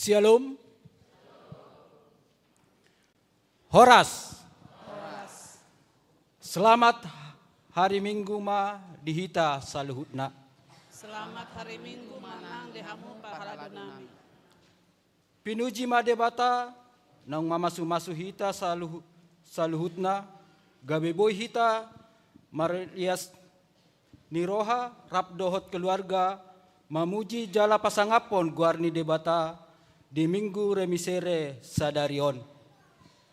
Shalom. Horas. Selamat hari Minggu ma dihita saluhutna. Selamat hari Minggu manang dehamu pahala dunami. Pinuji ma debata nang mamasu-masu hita saluhutna gabe boy hita marias niroha rap dohot keluarga mamuji jala pasangapon guarni debata di minggu remisere sadarion.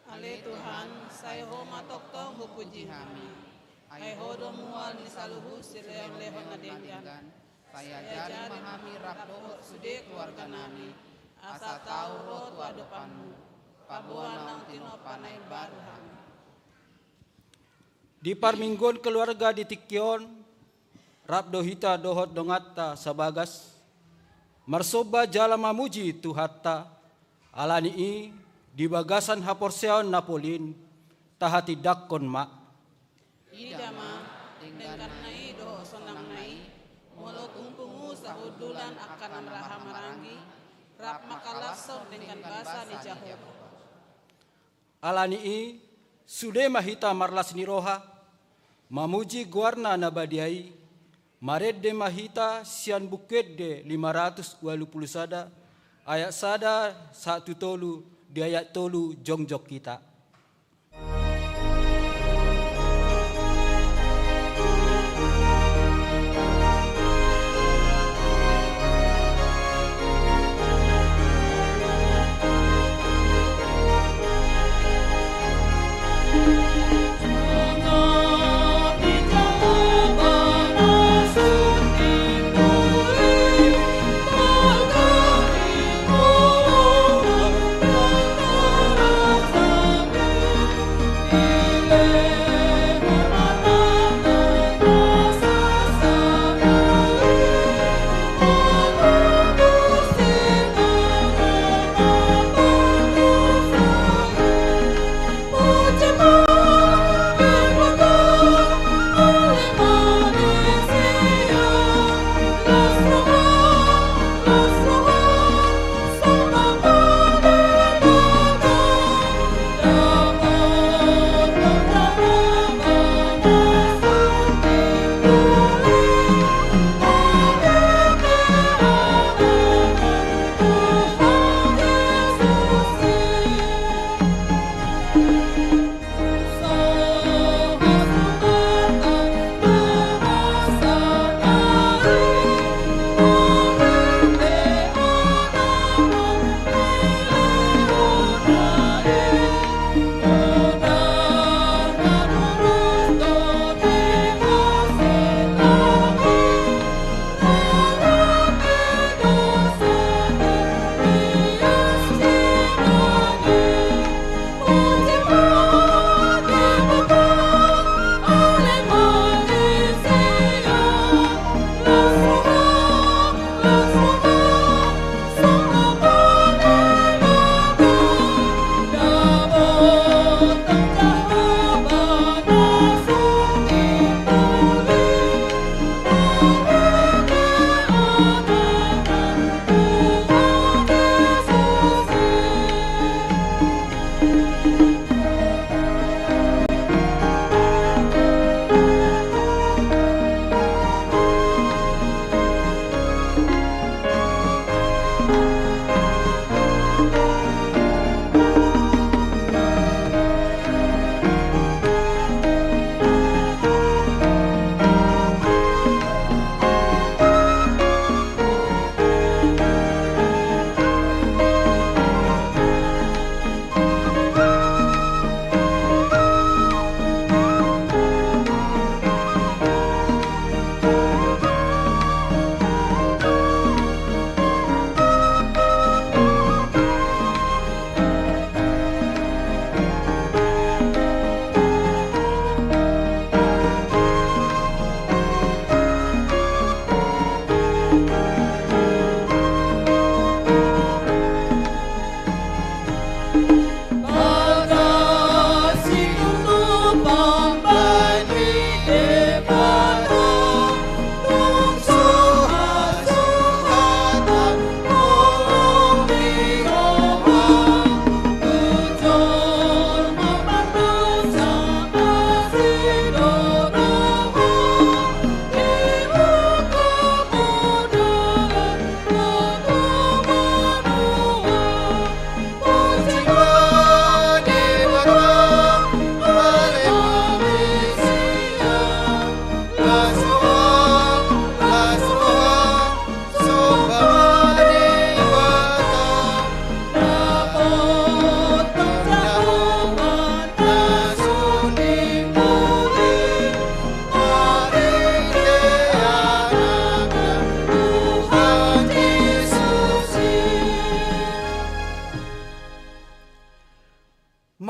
Ale Tuhan, saya homa tokto hupuji kami. Ai hodo mual ni saluhu sileon lehon nadenggan. Saya jari memahami rapdo sude keluarga nami. Asa tahu rot wa depanmu. Pabuan nang tino panai baru kami. Di parminggon keluarga di Tikyon, rapdo hita dohot dongata sabagas. Marsoba jala mamuji Tuhatta, alani i di bagasan haporseon Napolin, tahati dakkon ma. Ida ma, dengan nai doho sonang nai, mulut umpungu sahudulan akan amraha marangi, rap makalason dengan bahasa ni Jahova. Alani i sude mahita marlas niroha, mamuji guarna nabadiai, mared de mahita sian bukit de 520 sada, ayat sada 1 tolu di ayat tolu jongjok kita. Thank you.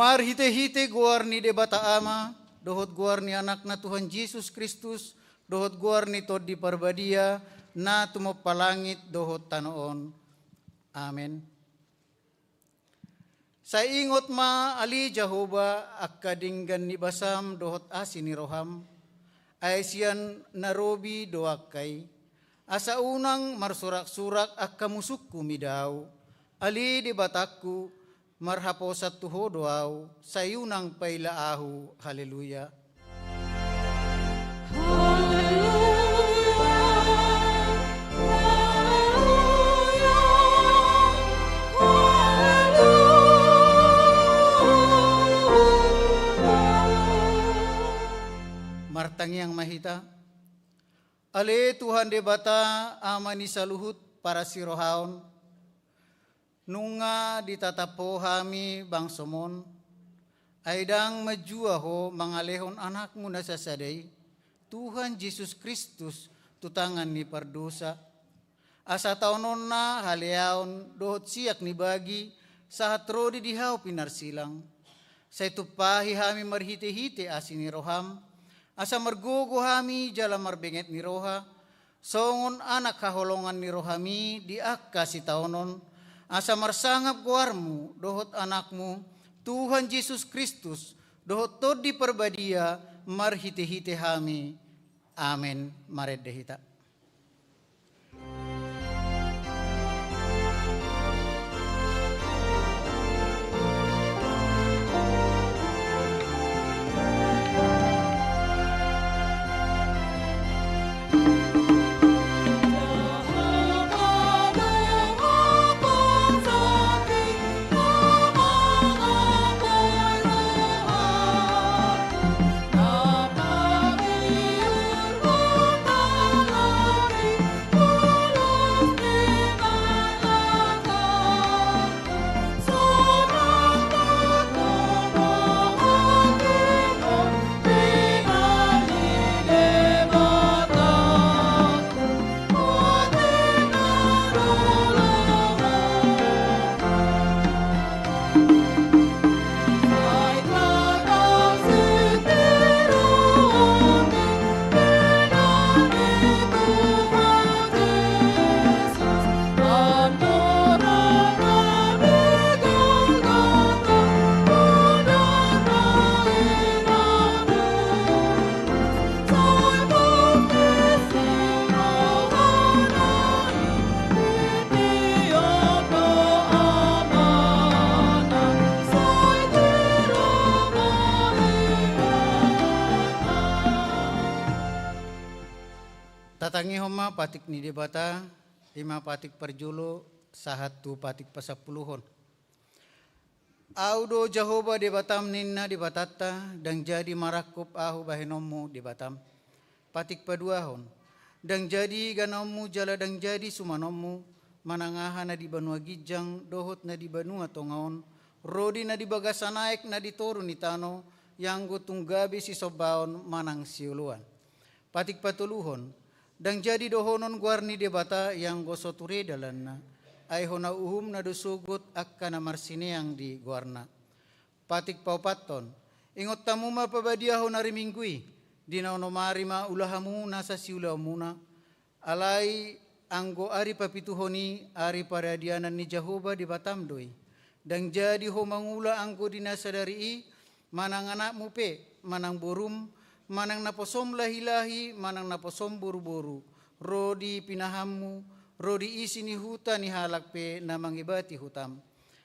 Mar hite-hite guarni de bata ama, dohot guarni anak na Tuhan Yesus Kristus, dohot guarni tod di parbadia, na tumo palangit dohot tanoon. Amen. Sa ingot ma ali Jehova akadinggan ni basam dohot asin ni roham, ay siyan narobi doakay, asa unang marsurak-surak akamusuk kumidaw, ali di batakku, marhaposat tuho doaw, sayunang pailaahu, haleluya. Martangiang mahita, ale Tuhan de bata amani saluhut para sirohaon, nunga ditatapo hami bangsomon, aidang majuaho mangalehon anakmu na sasaday, Tuhan Yesus Kristus tutangan ni pardosa, asa taonon na haleaon dohot siak ni bagi, sahat rodi dihaw pinarsilang, sa itupahi hami marhite-hite asin ni roham, asa margogo hami jala marbenget ni roha, songon anak kaholongan ni rohami di akka si taonon, asa marsangap guarmu dohot anakmu, Tuhan Yesus Kristus, dohot tod di perbadia marhite-hite hami. Amen. Mareddehita. Tatangi homa patik ni debata, 5 patik perjulo, sahatu patik pasapuluhon. Audo Jehova debatam ninna debatata, dan jadi marakup ahu bahenomu debatam. Patik paduahon, dan jadi ganomu jala dan jadi sumanomu, manangaha na di banua gijang, dohot na di banua tongaon, rodi na di bagasa naik na di toru ni tano, yang gutunggabi si sobaon manang siuluan. Patik patuluhon, dan jadi dohonon guarni debata yang gosoture dalanna, ay hona uhum na dosugut akka na marsineang di guarna. Patik paupaton, ingot tamu ma pabadiaho na riminggui, dinaono marima ulahamu nasa siulaw muna, alay anggo ari papituhoni ari paradianan ni Jehova di batamdoi, dan jadi ho mangula anggo dinasadari manang anak mupe, manang burum, manang naposom lahi-lahi, manang naposom buru-buru, rodi pinahammu, rodi isi ni huta ni halakpe na mangibati hutam.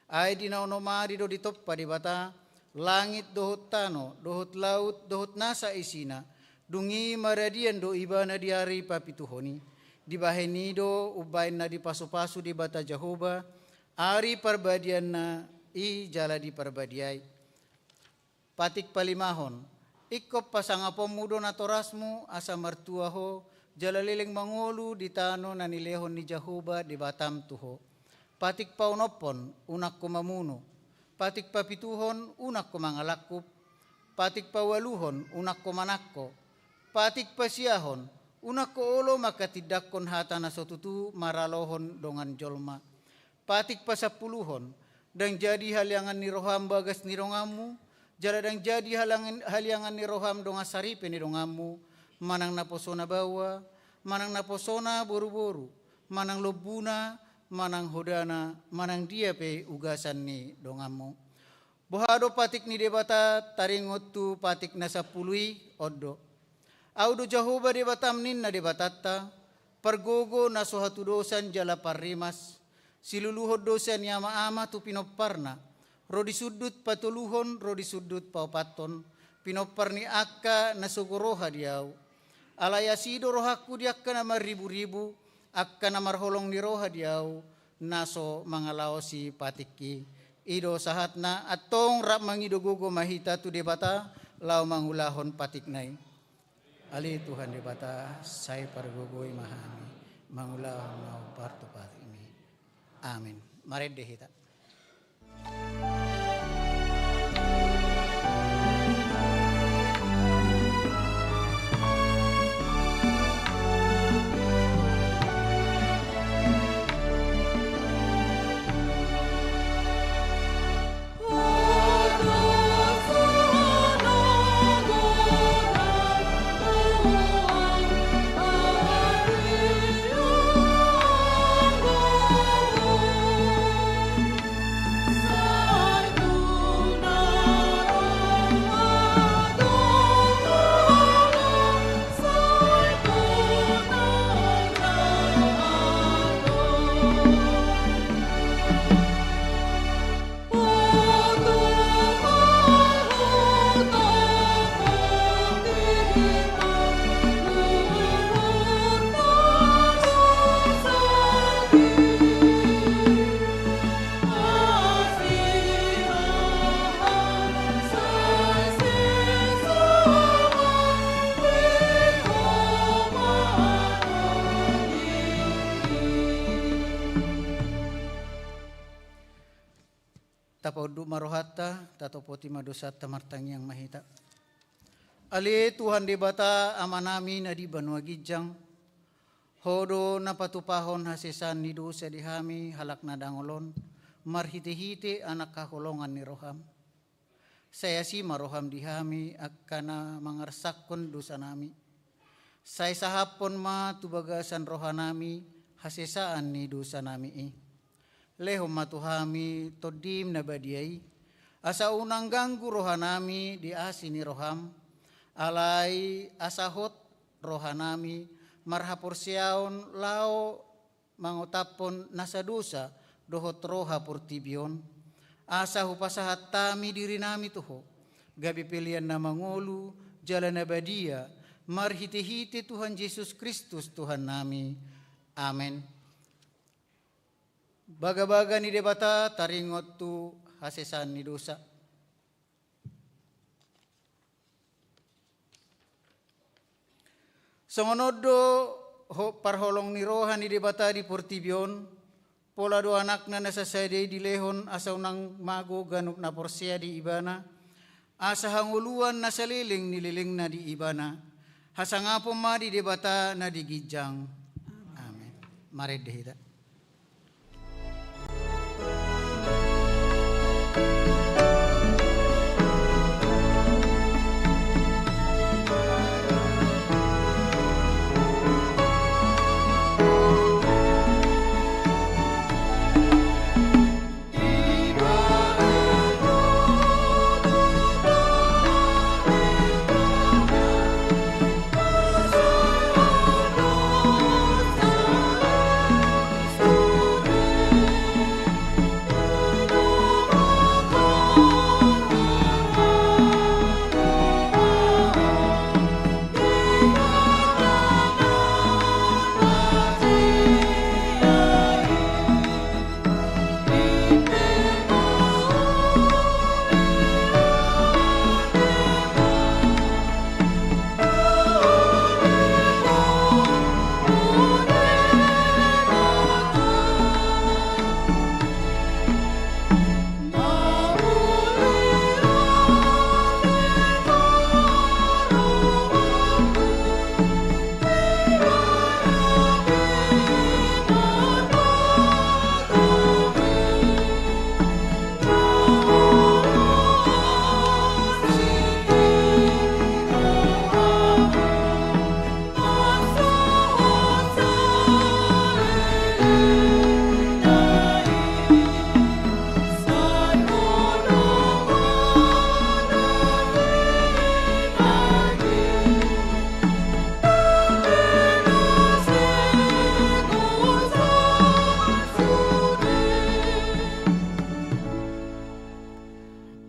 Ay dinaono mari do ditoppa di bata, langit dohot tano, dohot laut, dohot nasa isina, dungi maradian do iba na diari papituhoni, di baheni do ubain na di pasu-pasu di bata Jehova, ari parbadian na i jala di parbadiay. Patik palimahon, ikop pasangapom mudo na torasmu asa martuaho, jalalileng mangolu di tano na nilehon ni Jehova di batam tuho. Patik paunopon, unak ko mamuno. Patik papituhon, unak ko mangalakup. Patik pawaluhon, unak ko manakko. Patik pasiahon, unak ko olo makatidakkon hata na sotutu maralohon dongan jolma. Patik pasapuluhon, dan jadi haliangan ni roham bagas ni rongamu, jala dan jadi haliangan ni roham donga saripe ni rongamu, manang naposona bawa, manang naposona boru-boru, manang lobuna, manang hodana, manang dia pe ugasan ni dongamu. Bohado patik ni debata taringotu patik nasa pului odo. Audo Jahoba debatam ninna debatatta, pergogo na suhatu dosan jala parimas, siluluhod dosan yama ama tu pinoparna, rodi sudut patuluhon, rodi sudut paupaton, pinopar ni akka na sugoroha diau. Alayasido rohaku diakka na maribu-ribu, akka na marholong ni roha diau, naso mangalao si patiki. Ido sahatna atong rap mangidogogo mahita tu debata, lau mangulahon patik nai. Ali Tuhan debata, saya pargogoi mahami, mangulahon mau partu patik ini. Amin. Mari dehita. Tapaudu marohata, tatopoti madosat tamartang yang mahita. Ali Tuhan debata amanami na di banua gijang, hodo na patupahon hasesan ni dosa dihami halak na dangolon, marhite-hite anak kaholongan ni roham. Saya si maroham dihami akkana mangarsakon dosa nami. Saya sahapon ma tubagasan rohanami hasesaan ni dosa nami Lehom matuhami todim na badiai, asa unang ganggu rohanami di asini roham, alai asahot rohanami marhapor siaon lao mangotapon nasa dosa dohot roha purtibion, asa hupasahat tami diri nami tuho, gabi pilihan na mangolu jalan abadia, marhiti-hiti Tuhan Yesus Kristus Tuhan nami. Amin. Baga-baga ni debata taringot tu hasesan ni dosa. Songonodo parholong ni rohan ni debata di portibion, pola do anak na nasasade di lehon asa unang mago ganuk na porsia di ibana, asa hanguluan na saliling nililing na di ibana, hasangapo ma di debata na di gijang. Amen. Mari dehita.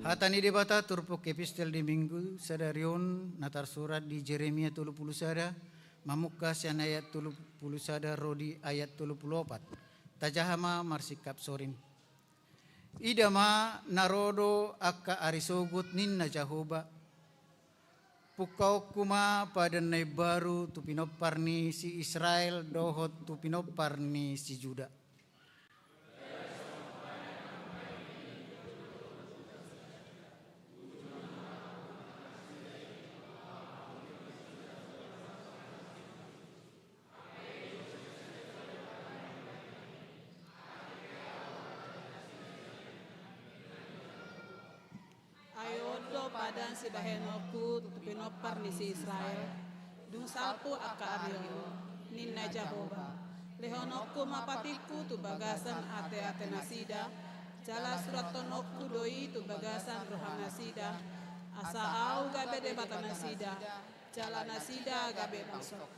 Hatani debata turpuk epistel di minggu sadarion natar surat di Jeremia 30 sada mamuka sian ayat 30 sada rodi ayat 34 tajahama marsikap sorin idama narodo akka arisogut ninna jahoba pukau kuma pada baru tu pinoparni si Israel dohot tu pinoparni si Juda. Padan si bahenoku tutupinopar ni si Israel dung salpu akka aryo ninna Jahoba lehonoku mapatiku tu bagasan ate nasida jala surat tonokku doi tu bagasan rohan nasida asa au gabe debata nasida jala nasida gabe masuk.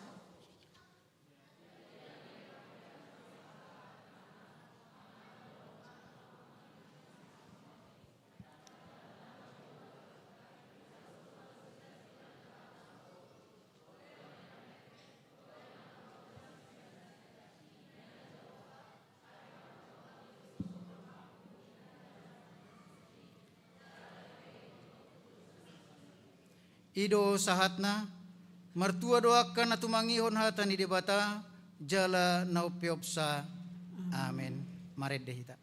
Ido sahatna mertua doakan atumangihon hatani debata jala naupiopsa amin mared dehita.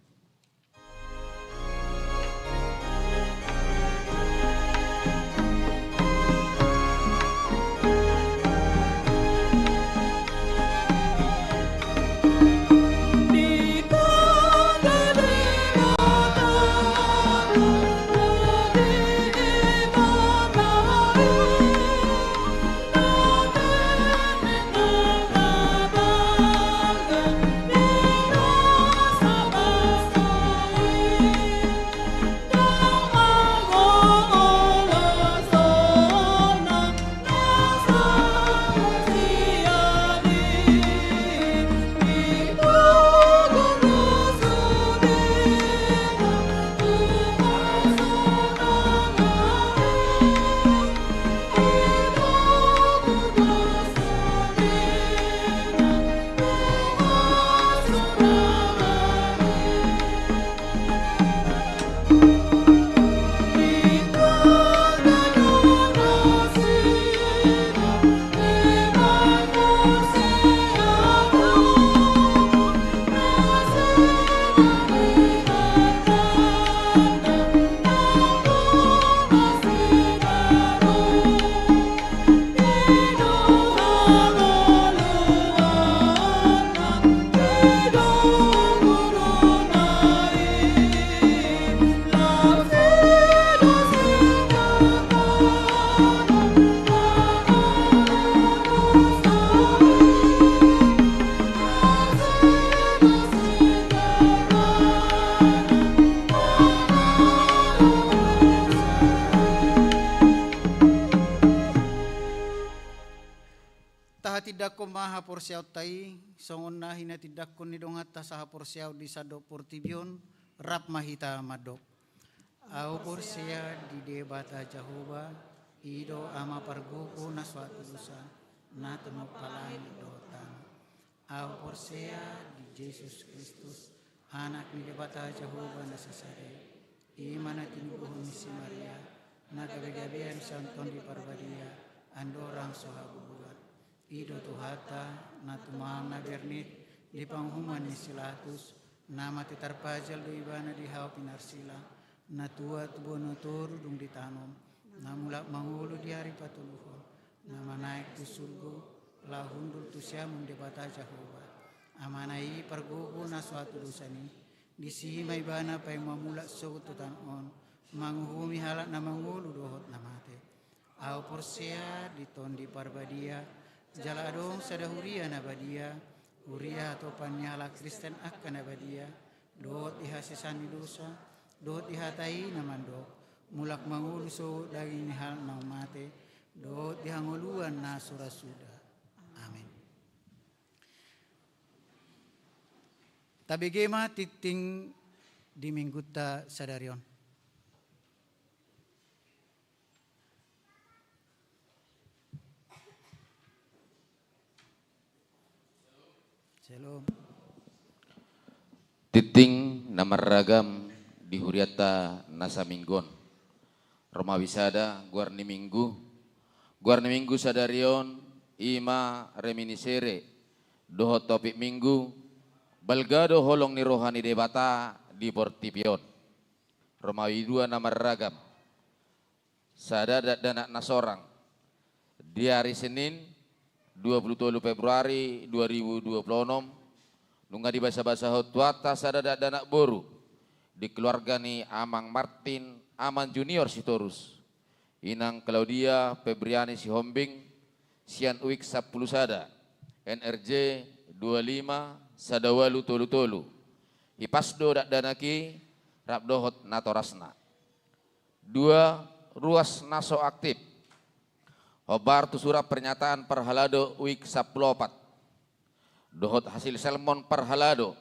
Tidak ko maha porsiaw tai songon na hina tidak ko nidongat ta saha porsiaw di sado portibion rap mahita madok au porsia di debata Jahoba ido ama parguku na suatu dosa na temu palani dotan au porsia di Yesus Kristus anak ni debata Jahoba na sasare imana tinubuhun si Maria na gabe-gabean santon di parbadia andorang sohabu ido tuhata na tumana bernit di panghuman ni silatus nama titarpajal do ibana di hau pinarsila na tua tubono toru dung ditanom na mulak mangulu di hari patuluhon nama naik tu surgo la hundul tu siamun debata Jahoba amanai pergugu na suatu dosani di sima ibana pay mamulak sutu tanon manguhumi halak na mangulu dohot namate au porsia di tondi parbadia jala adong sadahuria nabadia huria atau panyala Kristen akan nabadia dot ihasisani dosa dot ihatai namando mulak manguluso daging hal na mate dot dihanguluan na surasuda amin. Tabigema titing di mingguta sadarion Shalom. Titing nama ragam di Huriata Nasa Minggon. Roma Wisada Guarni Minggu sadarion ima reminisere doho topik minggu balgado holong ni rohani debata di Portipion. Romawi 2 nama ragam sadada danak nasorang di hari Senin 27 Februari 2026 nunga di bahasa-bahasa Hotwata sadada danak boru di keluarga ni Amang Martin Aman Junior Sitorus Inang Claudia Febriani Sihombing Sian Uik 10 sada NRJ 25 Sadawalu Tolu Hipasdo dak danaki Rabdohot Natorasna 2 ruas naso aktif Hobar tu surat pernyataan perhalado Uik 14 dohot hasil selmon perhalado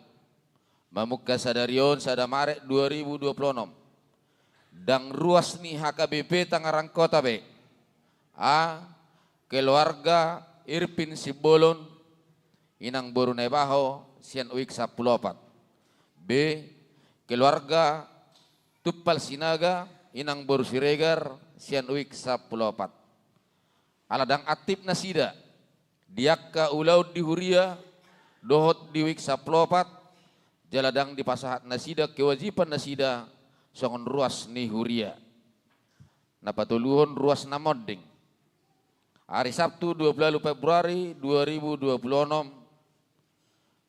Mamuka sadarion sadamare 2026 dang ruas ni HKBP Tangerang Kota B A keluarga Irpin Sibolon Inang Boru Nebaho Sian Uik 14 B keluarga Tupal Sinaga Inang Boru Siregar Sian Uik 14 aladang atip nasida diakka ulau di Huria dohot di Uik 14 jaladang di pasahat nasida kewajiban nasida songon ruas ni Huria napatuluhon ruas namoding hari Sabtu 20 Februari 2026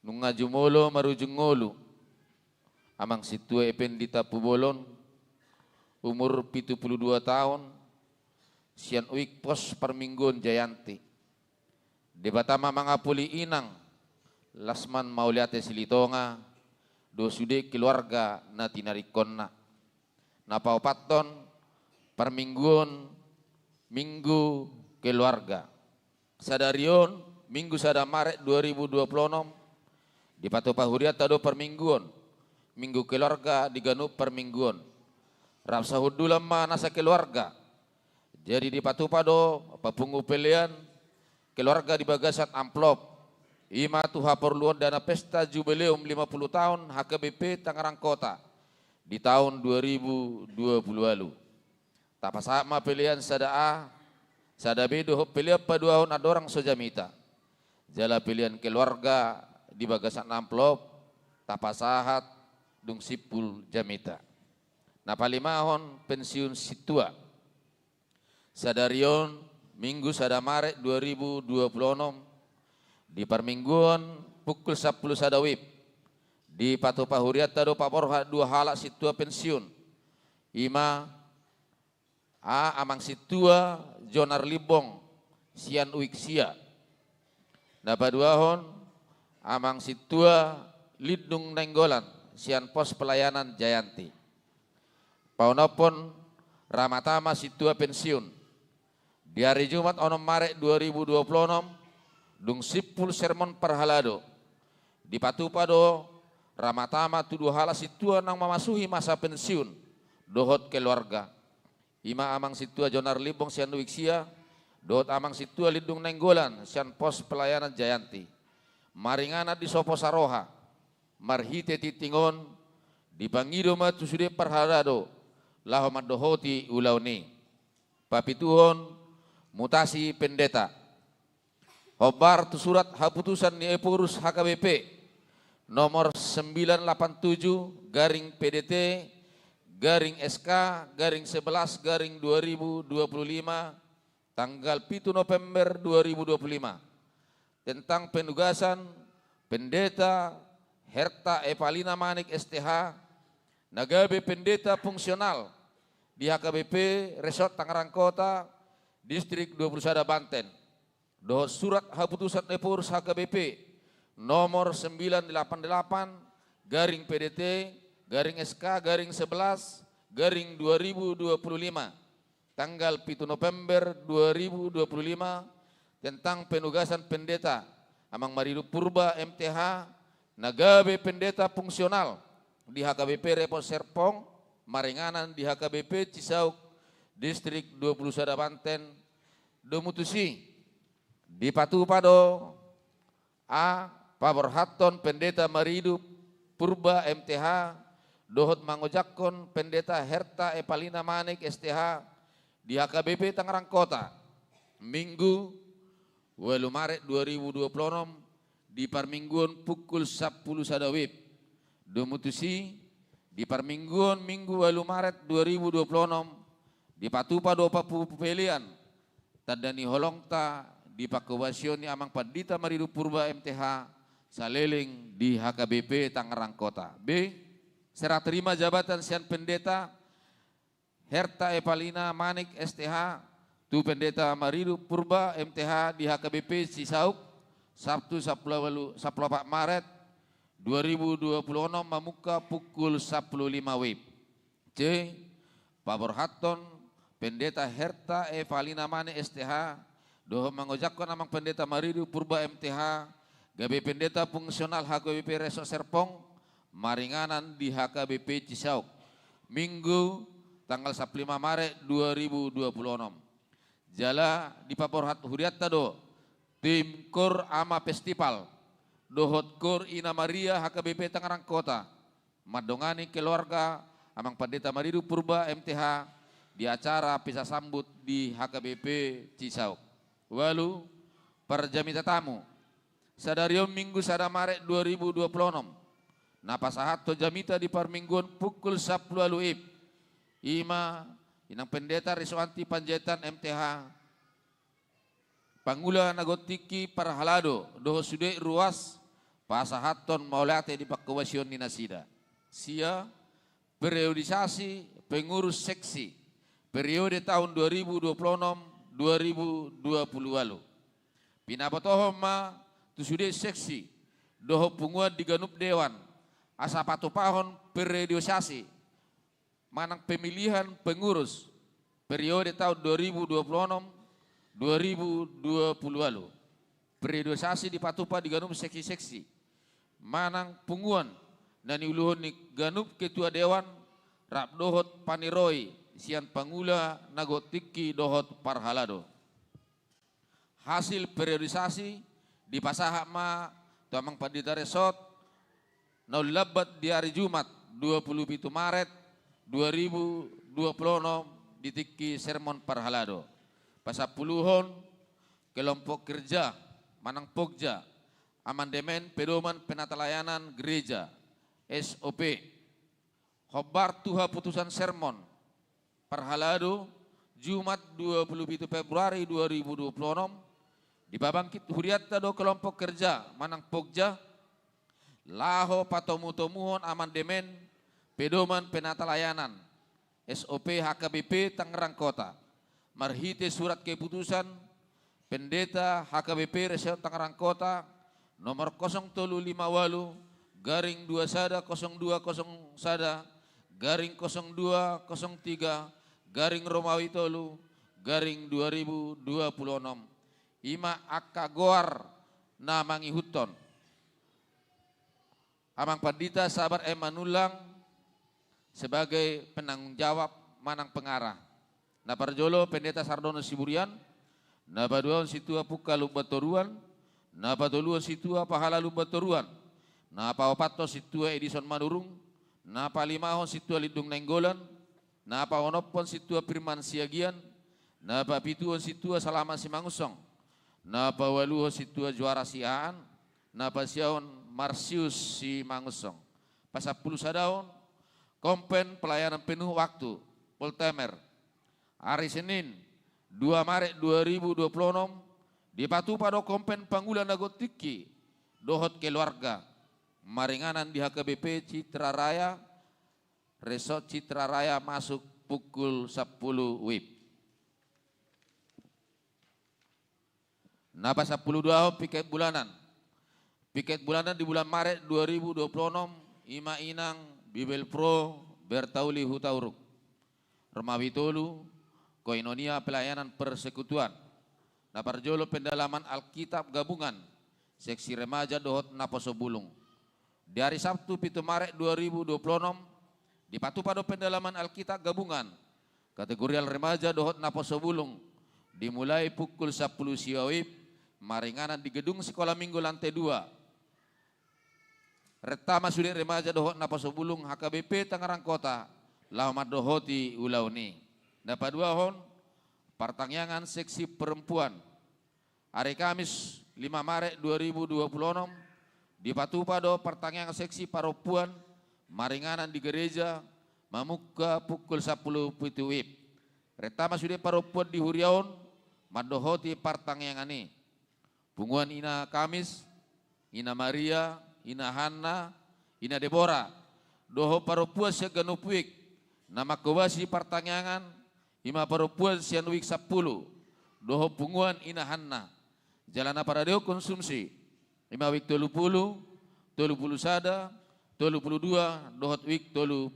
nunga jumolo marujungolu amang situa ependita Pubolon umur 72 tahun Sian Uik pos permingguan Jayanti debatama mangapuli inang Lasman Mauliate Silitonga dosude keluarga na tinarikonna napaupaton permingguan minggu keluarga sadarion minggu sada Maret 2026 di Patopa Huriata do permingguan minggu keluarga diganu permingguan rapsahuddu lama nasa keluarga jadi di Patopa do papungu pelian keluarga di bagasan amplop ima tuha perluan dana pesta jubileum 50 tahun HKBP Tangerang Kota di tahun 2020 lalu. Tapa sama pilihan sada A, sada B doh pilihan paduahun adorang sojamita. Jala pilihan keluarga di bagasan amplop, tapa sahat dung sipul jamita. Napalimahon pensiun situa. Sadarion minggu sada Maret 2026 di permingguan pukul 10 sadawib di Patopa Huriata do Paporha 2 halak situa pensiun ima A amang situa Jonar Libong Sian Uik Sia napaduahon amang situa Lidung Nenggolan Sian Pos Pelayanan Jayanti paunapun Ramatama situa pensiun di hari Jumat 6 Maret 2026 dung sipul sermon perhalado di Patupa do Ramatama tuduh halas situa nang memasuhi masa pensiun dohot keluarga ima amang situa Jonar Libong Sian Uik Sia dohot amang situa Lidung Nenggolan Sian Pos Pelayanan Jayanti maringana di Sopo Saroha marhite titingon di Pangido matusude perhalado laho madohoti ulauni papituhon mutasi pendeta Hobar tu surat haputusan ni Epurus HKBP nomor 987 garing PDT garing SK garing 11 garing 2025 tanggal 7 November 2025 tentang penugasan pendeta Herta Evalina Manik STH Nagabe pendeta fungsional di HKBP Resort Tangerang Kota Distrik 21 Banten doh surat haputusan Epurus HKBP nomor 988 garing PDT garing SK garing 11 garing 2025 tanggal 7 November 2025 tentang penugasan pendeta Amang Maridu Purba MTH Nagabe pendeta fungsional di HKBP Repos Serpong Maringanan di HKBP Cisauk Distrik 21 Banten domutusi di Patupa do A Paborhaton Pendeta Maridu Purba MTH dohot mangojakon Pendeta Herta Epalina Manik STH di HKBP Tangerang Kota Minggu 8 Maret 2026 di Parmingguan pukul 10 sadawib. Domutusi di Parmingguan Minggu 8 Maret 2026 di Patupa Dopa Pupelian Tadani Holongta di Pakewasioni Amang Padita Maridu Purba MTH Saleling di HKBP Tangerang Kota. B. Serah terima jabatan Sian Pendeta Herta Epalina Manik STH tu Pendeta Maridu Purba MTH di HKBP Cisauk Sabtu 14 Maret 2026 Mamuka pukul 15 WIB. C. Paborhaton Pendeta Herta Epalina Manik STH doho mangojakkan Amang Pendeta Maridu Purba MTH Gabe Pendeta Fungsional HKBP Resok Serpong Maringanan di HKBP Cisauk Minggu tanggal 15 Maret 2026. Jala di Paporhat Huriatta do tim Kor Ama Festival dohot Kor Ina Maria HKBP Tangerang Kota madongani keluarga Amang Pendeta Maridu Purba MTH di acara pisah sambut di HKBP Cisauk. Walu perjamita tamu Sadarium Minggu Sada Maret 2026 napasahat to jamita di Parmingguan pukul 10 WIB. Ima inang Pendeta Riswanti Panjaitan MTH Pangula Nagotiki Parhalado doho sude ruas pasahaton maulate di Pakewasian Ninasida. Sia periodisasi pengurus seksi periode tahun 2026-2020 lalu. Pinabotohoma tusude seksi doho punguan diganup dewan asa patu pahon periodisasi manang pemilihan pengurus periode tahun 2026-2020 lalu. Periodisasi di patupa diganup seksi-seksi manang punguan dan uluhun ni ganup ketua dewan rap dohot paniroi sian pangula nagotiki dohot parhalado. Hasil periodisasi di pasahak ma Tuamang Pandita Resort naulabat di hari Jumat 27 Maret 2026 di Tiki Sermon Parhalado. Pasapuluhon kelompok kerja Manang Pogja amandemen pedoman penata layanan gereja SOP khobar tuha putusan sermon Parhalado Jumat 27 Februari 2026 di Babangkit Huriatta do kelompok kerja Manang Pogja laho patomu-tomuhon amandemen pedoman penata layanan SOP HKBP Tangerang Kota marhite surat keputusan Pendeta HKBP Resort Tangerang Kota nomor 0358 garing 2 sada 0201 garing 0203 garing Romawi Tolu garing 2026 Ima Akka Goar Namangi Huton Amang Pandita Sabar Emanulang sebagai penanggung jawab manang pengarah. Naparjolo Pendeta Sardono Siburian, napaduan situa Puka Lubatoruan, napatoluan situa Pahala Lubatoruan, napawapato situa Edison Manurung, napalimahon situa Lidung Nenggolan, napawanopon situa Firman Siagian, napapituan situa Salama Simangusong, napawaluho situa Juara Siaan, napasiaon Marsius Simangusong. Pasapuluh sadaon kompen pelayanan penuh waktu Poltemer hari Senin 2 Maret 2026 di Patupado kompen Pangulan Nagotiki dohot keluarga maringanan di HKBP Citra Raya Resort Citra Raya masuk pukul 10 WIB. Napa 10 piket bulanan. Piket bulanan di bulan Maret 2026 Ima Inang Bibel Pro Bertauli Hutauruk Remawi Tolu Koinonia Pelayanan Persekutuan Naparjolo Pendalaman Alkitab Gabungan Seksi Remaja Dohot Naposobulung. Di hari Sabtu 7 Maret 2026 di Patupado Pendalaman Alkitab Gabungan kategorial Remaja Dohot Naposobulung dimulai pukul 10 siang maringanan di gedung sekolah minggu lantai 2 Retama sudah remaja dohot na pasobulung HKBP Tangerang Kota. Lamat dohoti ulauni. Dapat 2 hon pertangyangan seksi perempuan. Hari Kamis 5 Maret 2026 di Patupado pertangyangan seksi perempuan maringanan di gereja Mamuka pukul 10 WIB. Retama sudah perempuan di Huriaun madohoti pertangyangan ini. Punguan ina Kamis, ina Maria, ina Hanna, ina Deborah. Doho perempuan seganupuik. Nama kewasi pertangyangan, ima perempuan sianuik 10. Doho punguan ina Hanna. Jalana para deo konsumsi. Ima wik 30, 30 sada, 32, dohot wik 30.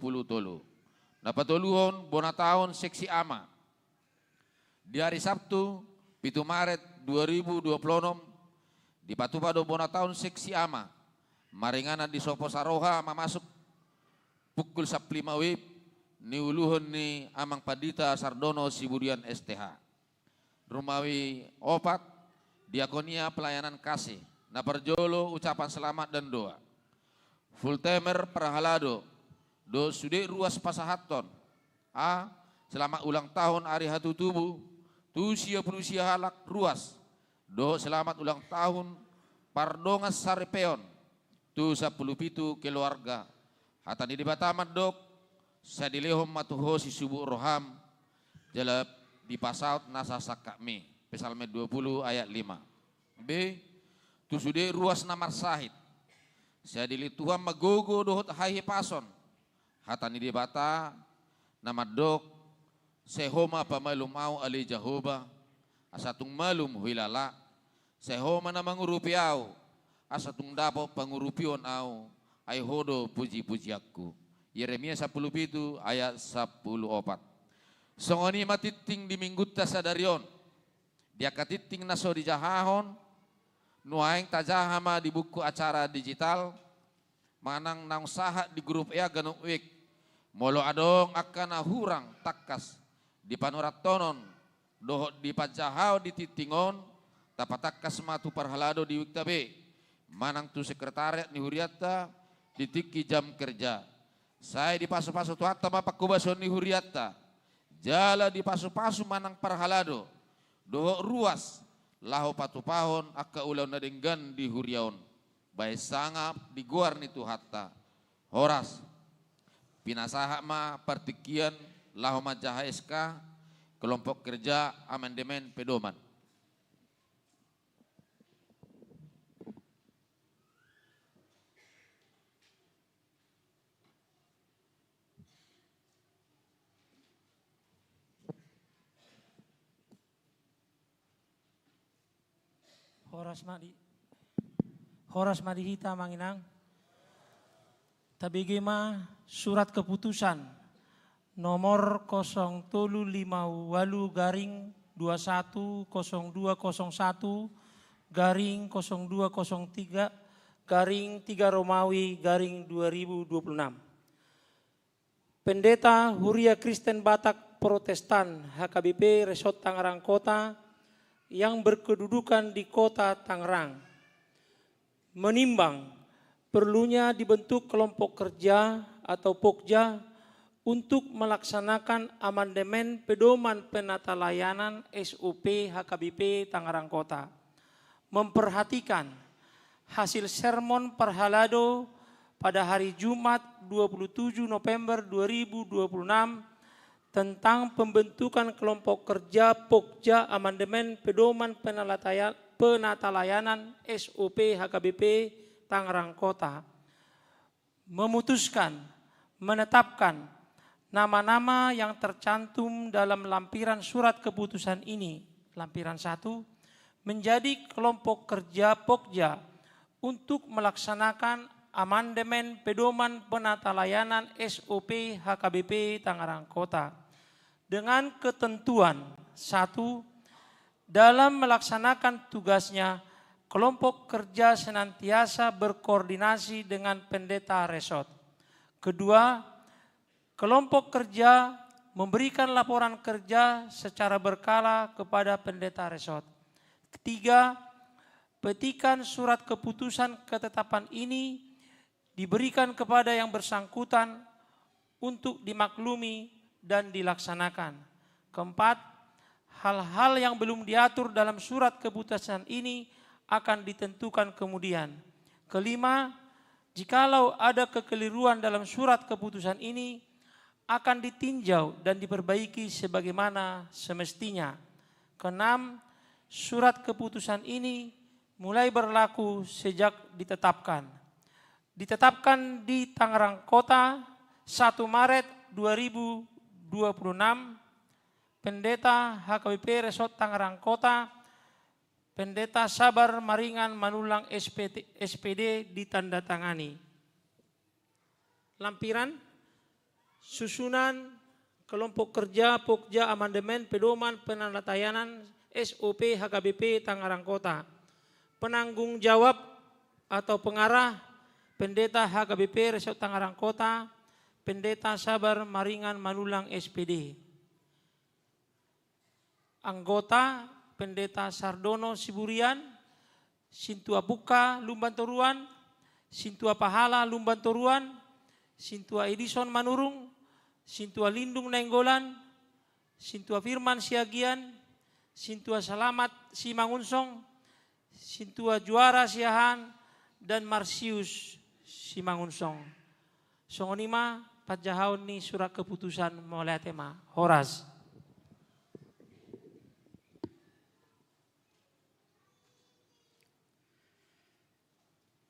Dapat toluhon bona tahun seksi ama. Di hari Sabtu, 7 Maret 2026, di Patupado bona tahun seksi ama. Maringanan di Sopo Saroha masuk pukul 15 WIB. Ni uluhun ni Amang Padita Sardono Siburian STH. Rumawi opat, diakonia pelayanan kasih. Naparjolo ucapan selamat dan doa. Full timer perhalado. Do sude ruas pasahaton. Selamat ulang tahun hari hatu tubuh. Tu sia penusia halak ruas. Do selamat ulang tahun pardongas sarepeon. Tu 10 pitu keluarga. Hatani di Batamat dok. Saya dilehom matuho si subuh roham. Jalap di pasaut nasa sakakmi. Pesalme 20 ayat 5. B. Tu sude ruas namar sahid. Saya dilituham magogo dohot haihe pason. Hatani di bata nama dok sehoma pamalum au ali Jehovah asatung malum hilala sehoma na mangurupi au asatung dapo pangurupion au ai hodo puji-puji aku. Yeremia 10 itu ayat 10 opat. Songoni matiting di mingguta sadarion dia katiting naso di jahahon nuaing tajahama di buku acara digital manang nang sahat di grup ya ganung wik. Molo adong akan hurang takas di panurat tonon doh di pajahau di titingon tapatakas matu parhalado di wiktabe manang tu sekretariat ni huriata ditiki jam kerja saya di pasu-pasu tu hatta bapak kubason ni huriata jala di pasu-pasu manang parhalado doh ruas laho patu pahon akka ulau nadenggan di huriaon bae sangap di guar ni tu hatta horas pinasaha ma partikian laho majaha SK kelompok kerja amandemen pedoman. Horas madihita manginang. Tabigima surat keputusan nomor 005-0201-0203-3 Romawi 2026. Pendeta Huria Kristen Batak Protestan HKBP Resort Tangerang Kota yang berkedudukan di Kota Tangerang menimbang perlunya dibentuk kelompok kerja atau Pokja untuk melaksanakan amandemen pedoman penata layanan SOP HKBP Tangerang Kota. Memperhatikan hasil sermon Parhalado pada hari Jumat 27 November 2026 tentang pembentukan kelompok kerja Pokja amandemen pedoman penata layanan SOP HKBP Tangerang Kota memutuskan menetapkan nama-nama yang tercantum dalam lampiran surat keputusan ini, lampiran 1, menjadi kelompok kerja Pokja untuk melaksanakan amandemen pedoman penata layanan SOP HKBP Tangerang Kota dengan ketentuan 1, dalam melaksanakan tugasnya kelompok kerja senantiasa berkoordinasi dengan pendeta resort. Kedua, kelompok kerja memberikan laporan kerja secara berkala kepada pendeta resort. Ketiga, petikan surat keputusan ketetapan ini diberikan kepada yang bersangkutan untuk dimaklumi dan dilaksanakan. Keempat, hal-hal yang belum diatur dalam surat keputusan ini akan ditentukan kemudian. Kelima, jikalau ada kekeliruan dalam surat keputusan ini akan ditinjau dan diperbaiki sebagaimana semestinya. Keenam, surat keputusan ini mulai berlaku sejak ditetapkan. Ditetapkan di Tangerang Kota 1 Maret 2026, Pendeta HKBP Resort Tangerang Kota, Pendeta Sabar Maringan Manulang SPD ditandatangani. Lampiran, susunan kelompok kerja Pokja Amandemen Pedoman Penandatanganan SOP HKBP Tangerang Kota. Penanggung jawab atau pengarah Pendeta HKBP Resort Tangerang Kota, Pendeta Sabar Maringan Manulang SPD. Anggota Pendeta Sardono Siburian, Sintua Buka Lumban Toruan, Sintua Pahala Lumban Toruan, Sintua Edison Manurung, Sintua Lindung Nenggolan, Sintua Firman Siagian, Sintua Selamat Simangunsong, Sintua Juara Siahan, dan Marsius Simangunsong. Songonima Pajahaun ni surat keputusan mulai tema Horas.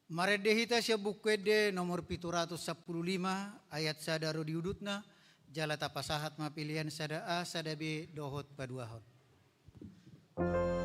Maredehita siya bukwede nomor 715 ayat sadaro diudutna jala tapasahat mapilihan sada A sada B dohot paduahon. Bye.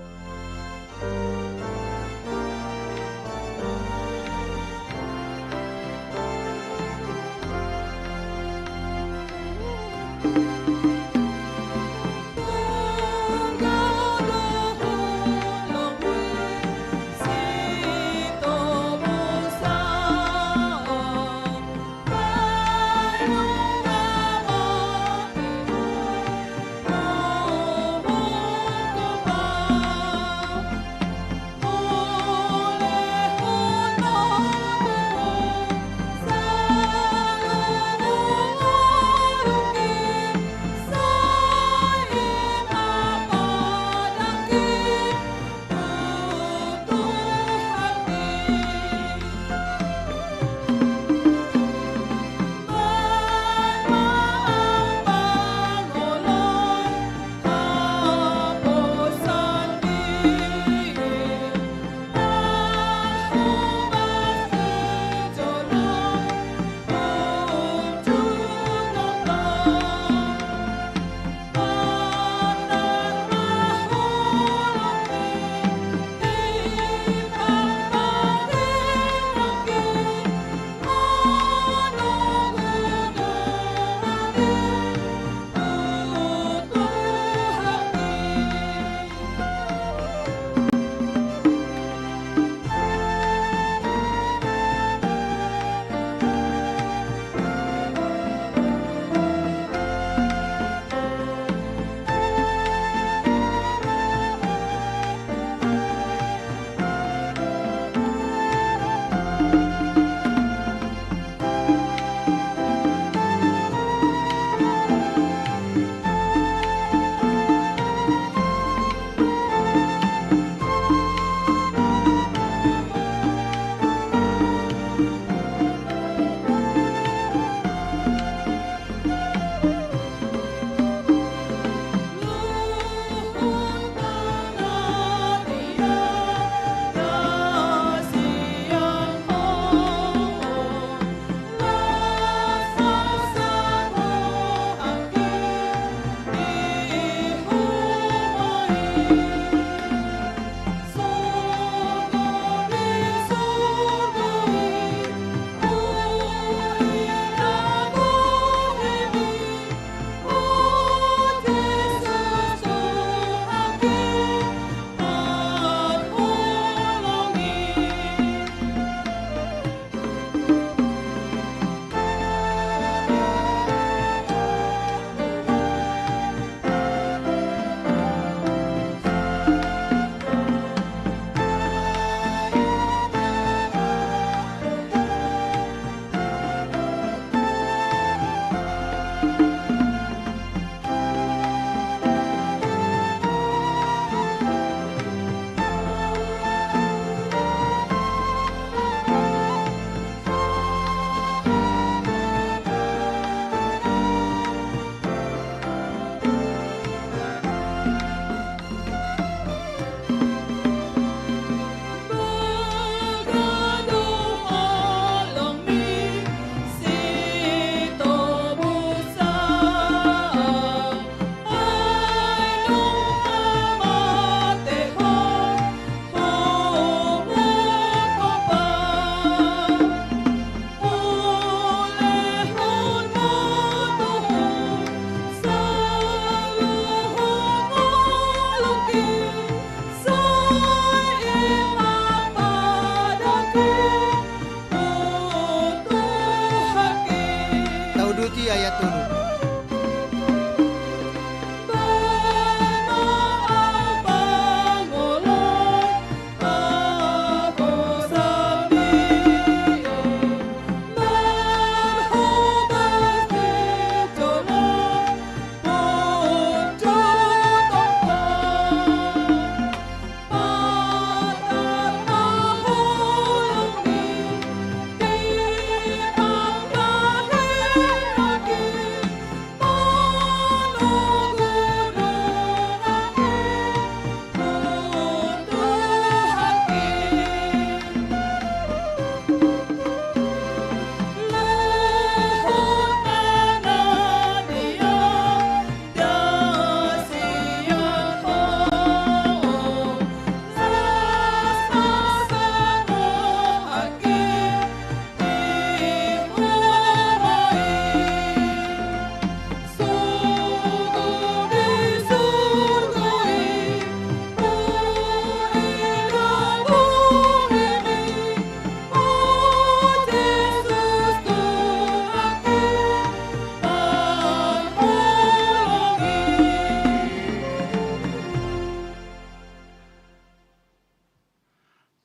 tuti ayat dulu.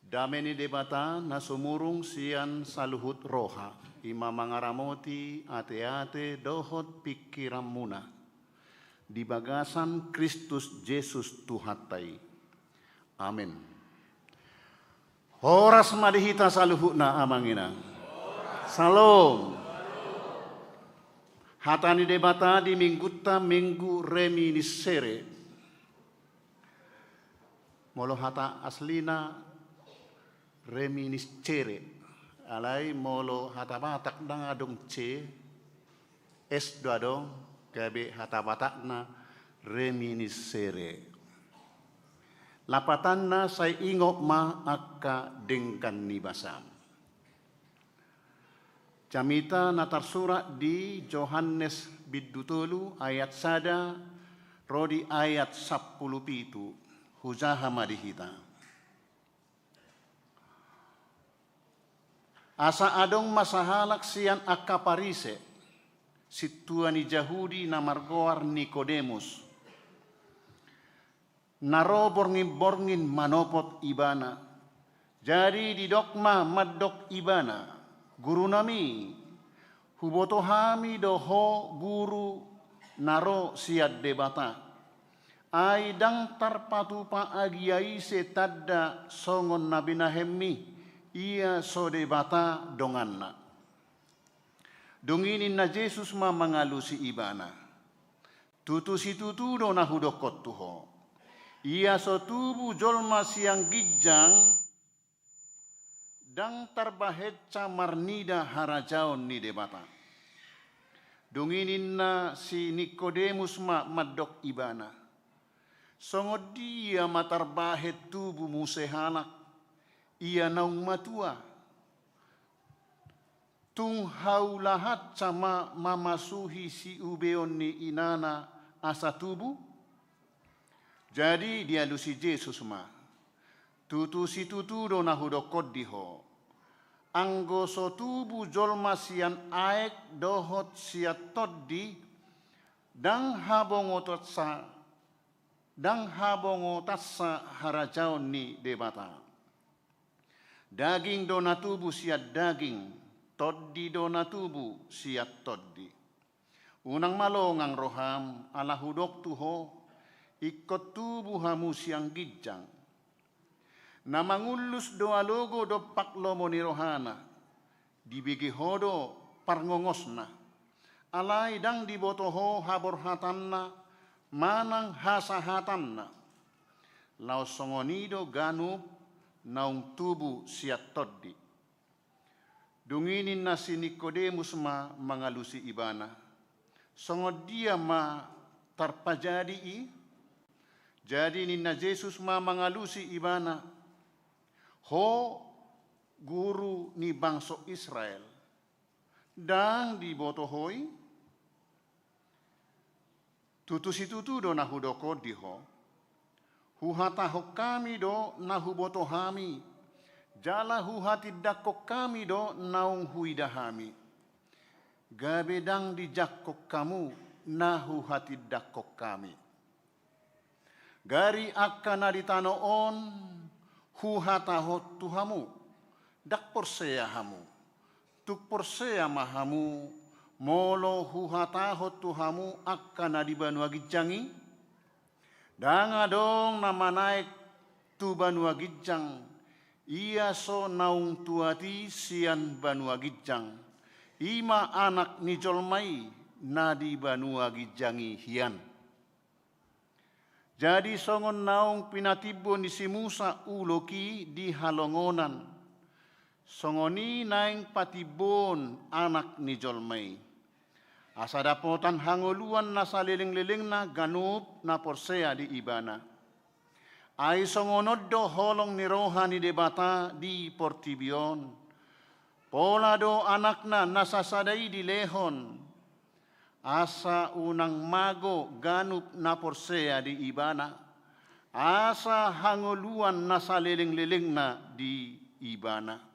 Dameni debata nasumurung sian saluhut roha, ima mangaramoti ate-ate dohot pikiran muna. Di bagasan Kristus Yesus Tuhatai. Amin. Horas madihita saluhutna amangina. Salom. Hatani debata di minggu reminiscere. Molo hata aslina reminiscere. Alai molo hata batak dang adong C. Es adong kabe hata batakna reminiscere. Lapatanna say ingok ma akka dengkan nibasam. Camita natarsurat di Yohanes Bidutulu ayat sada rodi ayat 10 pitu hujaha madihita. Asa adong masahalak sian akka parise situani Jahudi namargoar Nikodemus. Naro borngin manopot ibana. Jadi di dokma madok ibana. Guru nami huboto hami doho guru naro siat debata. Ai dang tarpatupa agiai setadda songon nabina hemmi. Ia so debata donganna. Donginin na Jesus ma mangalusi ibana. Tutu si tutu do na hudokot tuho. Ia so tubu jolma siang gijang dang tarbahet camarnida harajaon ni debata. Donginin na si Nikodemus ma madok ibana. Songod dia matarbahet tubu musehalak. Ia naung matua. Tung hau lahat sama mamasuhi si ubeon ni inana asa tubu. Jadi dia lusi Yesus ma. Tutu si tutu do nahudokot diho. Anggo so tubu jolma sian aek dohot siat toddi. Dang habongo tatsa harajaon ni debata. Daging dona tubuh siat daging, toddi dona tubuh siat toddi. Unang malongang roham ala hudok tuho, ikot tubuh hamu siang gijang. Namangulus doa logo do paklomo ni rohana, dibigi hodo parngongosna. Alai dang dibotoho habor hatanna, manang hasahatanna. Laos songonido ganub, naung tubu siat toddi. Dunginin na si Nikodemus ma mangalusi ibana. Songod dia ma tarpajadi i. Jadi ni na Jesus ma mangalusi ibana. Ho guru ni bangso Israel. Dang dibotohoi. Tutu do nahudoko diho. Huhata kami do nahuboto hami. Jala huhati dako kami do naung huidahami. gabedang di jakok kamu, nahu hati dakok kami. Gari akan aditanoon, huhatahot tuhamu, dak porsea hamu, tuk porsea mahamu, molo huhatahot tuhamu akan adibanu agitjangi, dangadong nama naik tu banu agitjang, ia so naung tuati sian banu agitjang, ima anak ni jolmai nadi banu agitjangi hian. Jadi songon naung pinatibon di si Musa uloki di halongonan, songoni naing patibon anak ni jolmai. Asa dapotan hangoluan na saliling-liling na ganup na porsea di ibana. Ay songonod do holong ni rohani debata di portibion. Pola do anak na nasasadai di lehon. Asa unang mago ganup na porsea di ibana. Asa hangoluan na saliling-liling na di ibana.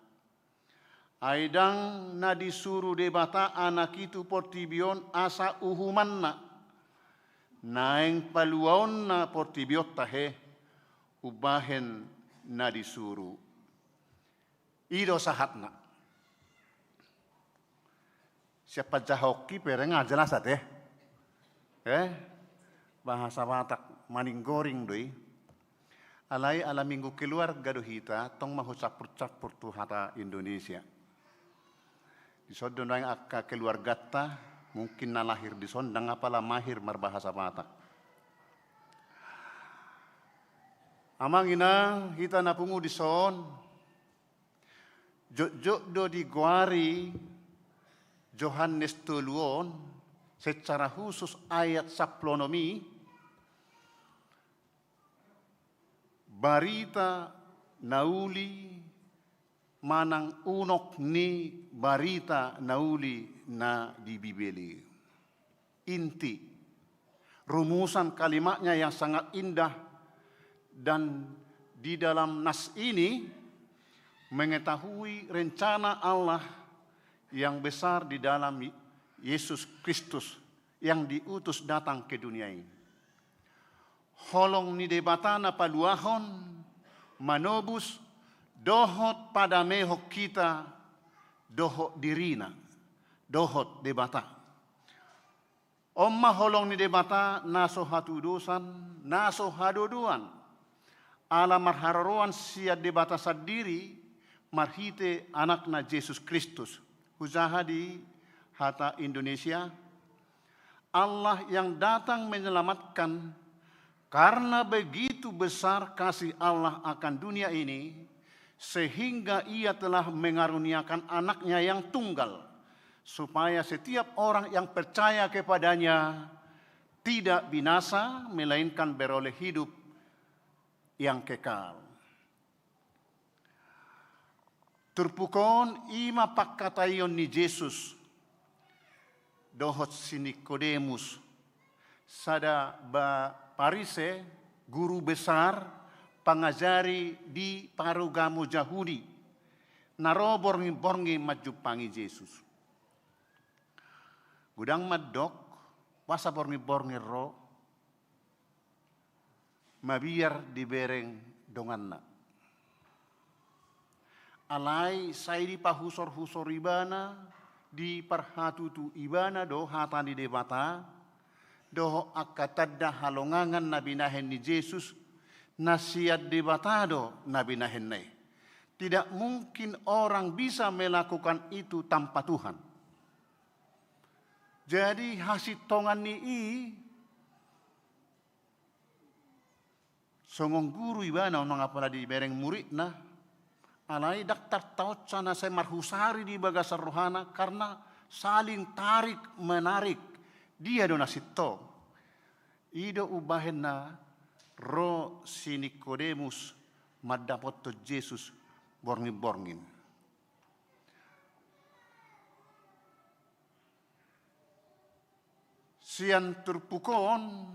Aidang na disuruh debata anak itu portibion asa uhuman na. Naeng paluaon na portibiot tahe. Ubahen na disuruh. Ido sahatna. Siapa jahoki pereng jelas ate. Bahasa Batak maning goring doi. Alai ala minggu keluar gaduhita tong mahu capur-capur tu hata Indonesia. Di sodon yang akka keluar gata mungkin na lahir di sondang apalah mahir marbahasa Batak. Amang ina kita napungu di son, jok do di guari Johannes tuluon secara khusus ayat saplonomi barita nauli manang unok ni barita nauli na di Bibeli. Inti rumusan kalimatnya yang sangat indah. Dan di dalam nas ini mengetahui rencana Allah yang besar di dalam Yesus Kristus yang diutus datang ke dunia ini. Holong ni debatana paluahon manobus dohot pada mehok kita dohot dirina dohot debata. Omma holong ni debata naso hatu dosan naso hadoduan. Ala marhararoan sia debata sadiri marhite anakna Yesus Kristus. Usaha di hata Indonesia. Allah yang datang menyelamatkan karena begitu besar kasih Allah akan dunia ini sehingga ia telah mengaruniakan anaknya yang tunggal supaya setiap orang yang percaya kepadanya tidak binasa melainkan beroleh hidup yang kekal. Turpukon ima pakkatayon ni Jesus dohot si Nikodemus sada ba Parise guru besar pangajari di parugamo Yahudi naro borngi majupangi Jesus. Gudang madok wasa borngi ro mabiar dibereng donganna. Alai sai di pahusor-husor ibana di parhatutu ibana do hatani debata do akatadda halongangan nabinahen ni Yesus nasiat debatado nabinahen nai. Tidak mungkin orang bisa melakukan itu tanpa Tuhan. Jadi hasitongan ni songong guru ibana onong apala di bereng murid na alai daktar taut sana saya marhusari di bagasar rohana karena saling tarik menarik dia dona sito ido ubahenna ro si Nikodemus madapoto Jesus borngin sian turpukon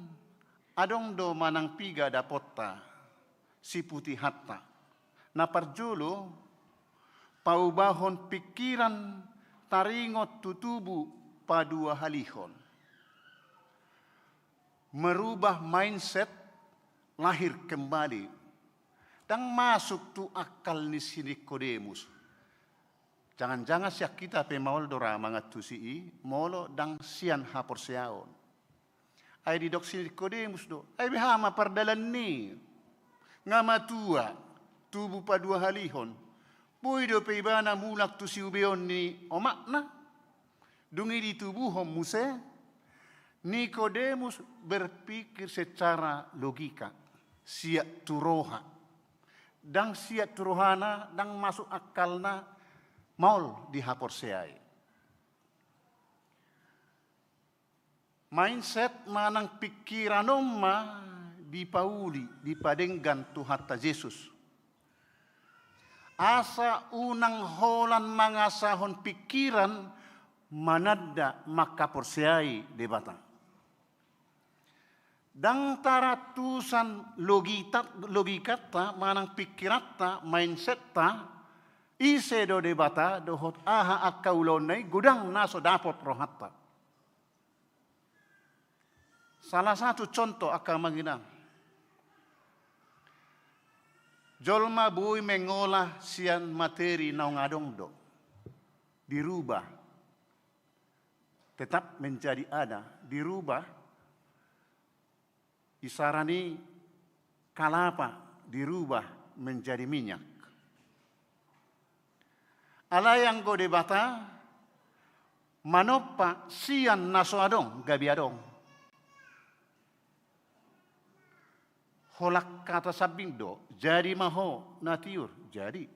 adong do manang piga dapota si putih hatta. Na parjolo paubahon pikiran taringot tutubu padua halihon. Merubah mindset, lahir kembali. Dan masuk tu akal ni si Nikodemus. Jangan-jangan siak kita pemaul dora mangatusi molo dang sian hapor siaon. Ay di dok si Nikodemus do. Ay behama pardalan ni. Ngamatua tubuh padua halihon. Boy do pe ibana mulak tu si ubeon ni omakna. Dungi di tubuhom muse. Nikodemus berpikir secara logika. Siak turoha. Dang siak turohana, dang masuk akalna, maul dihapor seai. Mindset manang pikiran oma dipauli, dipadenggan Tuhan Yesus. Asa unang holan mangasahon pikiran manada makapor seai debata. Dang taratusan logikata manang pikirata mindsetta ise do debata dohot aha akaulonai gudang naso dapot rohatta. Salah satu contoh akan menginang. Jolma bui mengolah sian materi naung adong do. Dirubah. Tetap menjadi ada. Dirubah. Isarani kalapa dirubah menjadi minyak. Ala yang go debata manopa sian naso adong gabi adong. Holak kata sabindo jadi maho natiur jadi.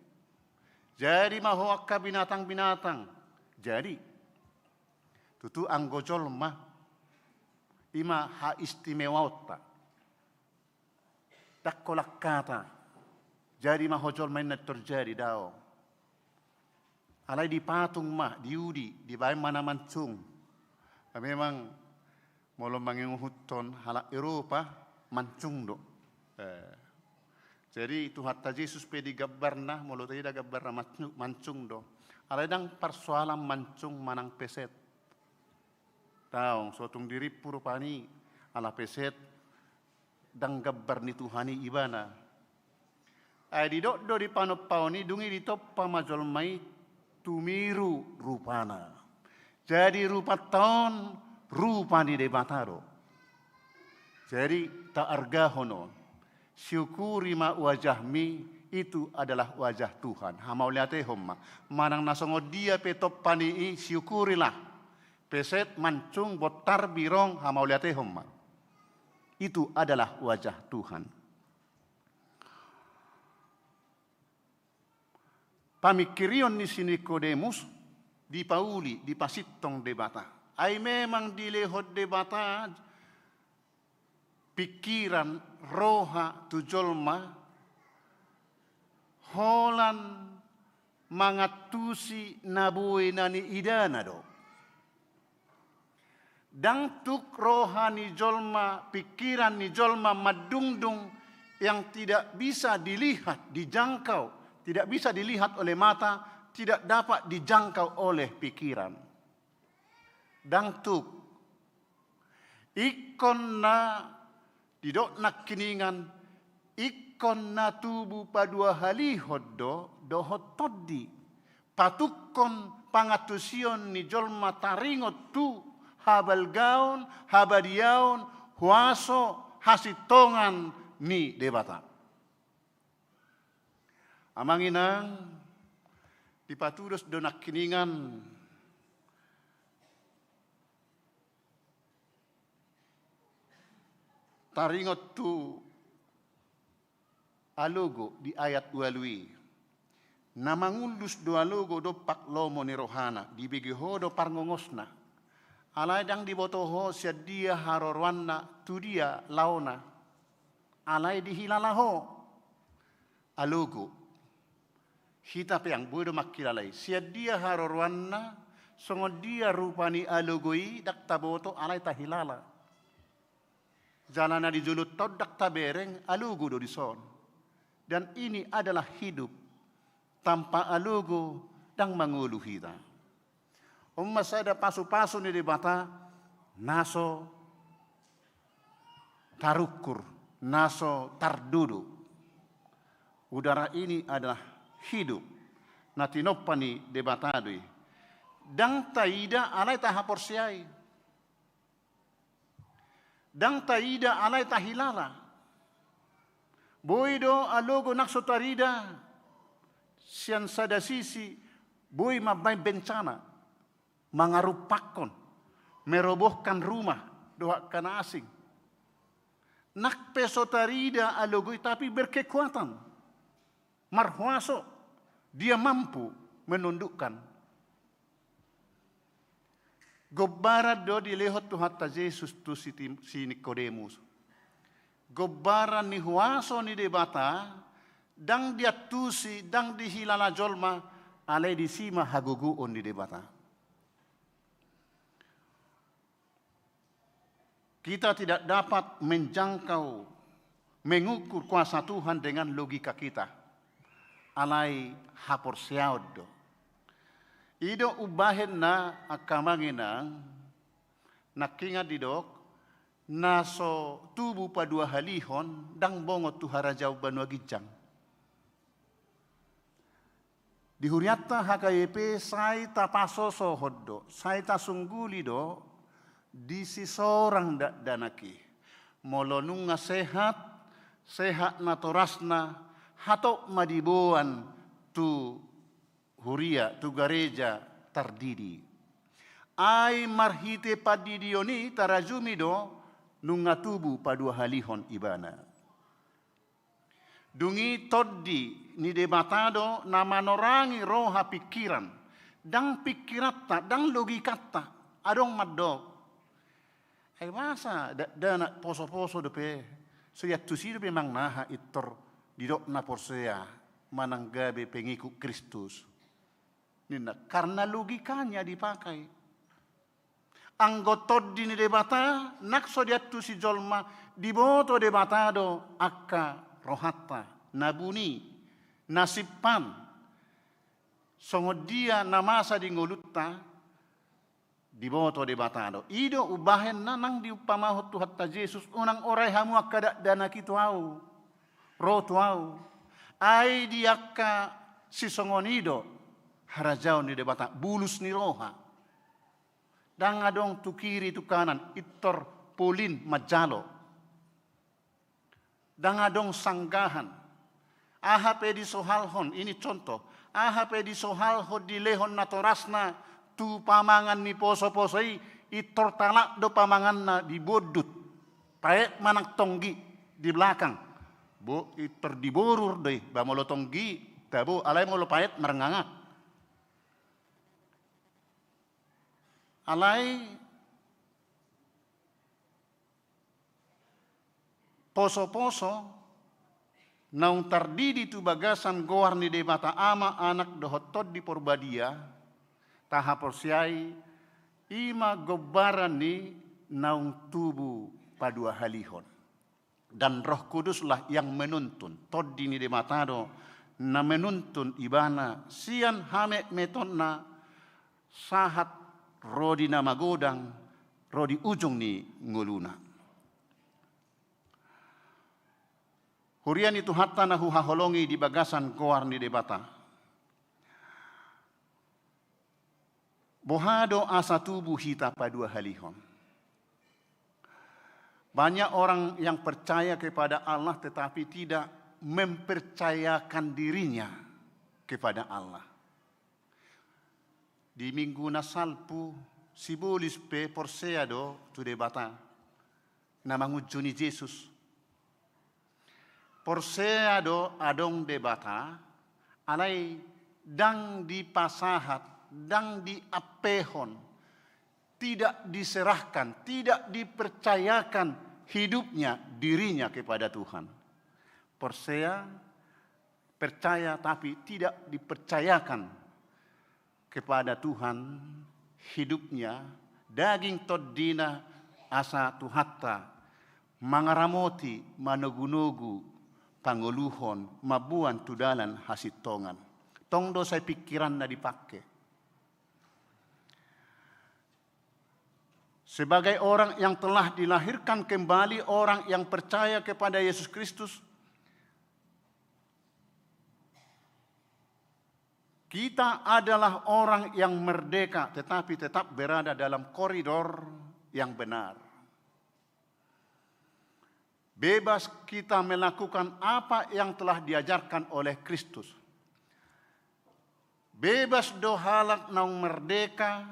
Jadi maho akka binatang-binatang jadi. Tutu anggojol mah ima ha istimewa otak. Tak kolak kata. Jadi mahojol main terjadi dao. Alai di patung mah, diudi, di bayi mana mancung. Memang molo manginguhuton halak Eropa mancung do. Jadi Tuhan Yesus pedi gabarna, molo tidak gabarna mancung do. Alai dang persoalan mancung manang peset. Tahu, sotung diri purupani ala peset. Dang gabar ni Tuhani ibana. Ay di do di panopau ni dungi di toppa majol mai tumiru rupana. Jadi rupa tahun rupa di debataro. Jadi tak argahono. Syukuri ma wajahmi itu adalah wajah Tuhan. Hamau liate homma. Manang nasongo dia petopani syukurilah. Peset mancung botar birong hamau liate homma. Itu adalah wajah Tuhan. Pamikirion ni si Nikodemus di Pauli, di pasitong debata. Ay memang dilehot debata pikiran roha tujolma holan mangatusi nabuwe nani idana do. Dang tuk rohani jolma, pikiran ni jolma madungdung yang tidak bisa dilihat, dijangkau, tidak bisa dilihat oleh mata, tidak dapat dijangkau oleh pikiran. Dang tuk ikon na didok nak kiningan ikon na tubuh padua halihod dohot toddi patukon pangatusion ni jolma taringot tu habal gaun, habadiaun, huaso, hasitongan ni debata. Amanginang, dipatudos donak kiningan, taringot tu alogo di ayat walui. Namangulus do alogo do pak lomo ni rohana, dibigiho do parngongosna. Alai dang dibotoho sedia harorwanna tu dia laona. Alai dihilalaho alogo. Hita peang bodo makilalai. Sedia harorwanna songo dia rupani alogoi dak taboto alai tahilala. Jalana di julut tod dak tabereng alogo do dison. Dan ini adalah hidup tanpa alogo dang mangulu hita. Sada pasu-pasu ni debata naso tarukur, naso tardudu. Udara ini adalah hidup. Natinopani debatadui. Dang taida alai tahaporsiai. Dang taida alai tahilala. Boido alogo naksotarida. Sian sada sisi. Boi mabay bencana. Mangarupakon. Merobohkan rumah. Doa kana asing. Nakpesotarida alogoi tapi berkekuatan. Marhuaso. Dia mampu menundukkan. Gobara do dilehot Tuhan ta Yesus tu si Nikodemus. Gobara ni huaso ni debata. Dang dia tusi, dang dihilala jolma. Alai di sima haguguon di debata. Kita tidak dapat menjangkau, mengukur kuasa Tuhan dengan logika kita. Alai hapor siaudo. Ido ubahen na akamanginang nakinga didok naso tubuh padua halihon dang bongo tuhara jauh banua gijang. Di huriatta HKYP sai tapaso sohoddo, sai tasungguli do di si sorang danaki. Molonunga sehat, sehat na torasna, hatok madibuan tu huria, tu gareja tardidi. Ai marhite padidioni tarajumido nunga tubu padua halihon ibana. Dungi toddi ni debatado na manorangi roha pikiran. Dang pikiratta, dang logikatta, adong maddo. Ay masa dana poso-poso depe. So yatusi depe mang naha itor didok na porsea mananggabe pengikut Kristus. Nina, karena logikanya dipakai. Anggotod di debata nakso diatu si jolma diboto debatado akka rohatta nabuni nasipan songodia namasa di ngolutta diboto debatado. Ido ubahen nanang diupamahot Tuhan ta Yesus unang oray hamu akka dana kitu au rotu au ai diakka si songonido harajau ni debata bulus ni roha. Dang adong tu kiri tu kanan itor polin majalo. Dang adong sanggahan. Aha pedi sohalhon ini contoh. Aha pedi sohalhon di lehon natorasna tu pamangan ni poso-posoi itor talak do pamangan na dibodut. Paek manak tonggi di belakang. Bo itor diborur deh bamolo tonggi tabo alai molo paet merengangak. Alai poso-poso naung tardidi tu bagasan goar ni debata ama anak dohotod di porbadia taha porsiai ima gobaran ni naung tubu padua halihon dan Roh Kuduslah yang menuntun toddi ni debatado na menuntun ibana sian hame metonna sahat rodi nama godang, rodi ujung ni nguluna. Hurian itu hatta nahu haholongi di bagasan koar ni debata. Bohado asa tubuh hita padua halihon. Banyak orang yang percaya kepada Allah tetapi tidak mempercayakan dirinya kepada Allah. Di minggu nasalpu sibulis pe porseado tu debata namangujuni Yesus. Porseado adong debata alai dang dipasahat, dang diapehon, tidak diserahkan, tidak dipercayakan hidupnya, dirinya kepada Tuhan. Porsea percaya tapi tidak dipercayakan kepada Tuhan hidupnya daging toddina asa tuhatta mangaramoti manogunogu panguluhon mabuan tudalan hasitongan tongdo saya pikiran na dipakai sebagai orang yang telah dilahirkan kembali, orang yang percaya kepada Yesus Kristus, kita adalah orang yang merdeka, tetapi tetap berada dalam koridor yang benar. Bebas kita melakukan apa yang telah diajarkan oleh Kristus. Bebas dohalak naung merdeka,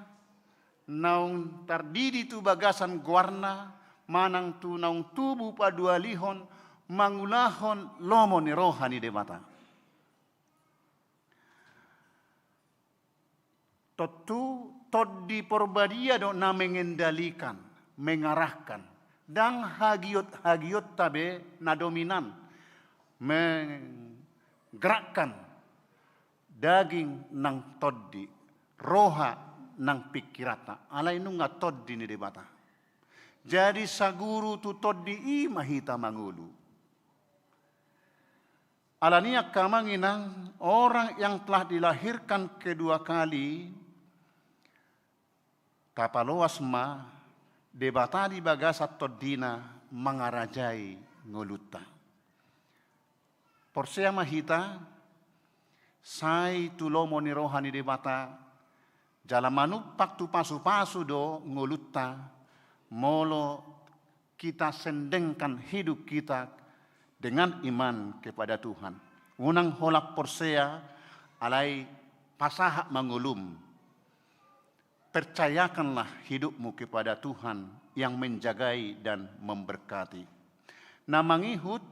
naung tardidi tu bagasan guarna, manang tu naung tubuh padua lihon, mangulahon lomo ni rohani debata. Totu todi porbadia do na mengendalikan, mengarahkan, dan hagiot tabe na dominan, menggerakkan daging nang todi, roha nang pikirata, alai nunga todi ni debata. Jadi saguru tu todi i mahita mangulu. Alania kamanginang orang yang telah dilahirkan kedua kali, kapaloas ma debata di bagasat todina mangarajai ngoluta. Porsea mahita sai tulomo ni rohani debata jalamanu paktu pasu-pasu do ngoluta molo kita sendengkan hidup kita dengan iman kepada Tuhan. Unang holap porsea alai pasahak mangulum. Percayakanlah hidupmu kepada Tuhan yang menjagai dan memberkati. Namangihut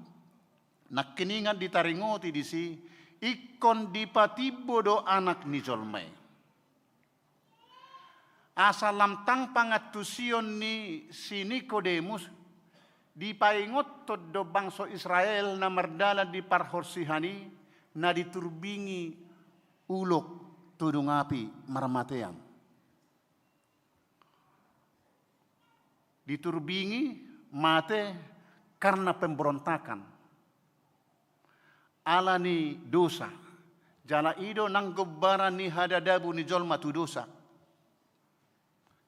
nak kiningan ditaringoti disi ikon dipatibo do anak ni jolmai. Asalam tang pangatusion ni si Nikodemus dipaingot do bangsa Israel na merdala di parhorsihani na diturbingi ulok tudung api marmatean. Diturbingi mate karena pemberontakan. Ala ni dosa. Jala ido nang gobaran ni hadadabu ni jolma tu dosa.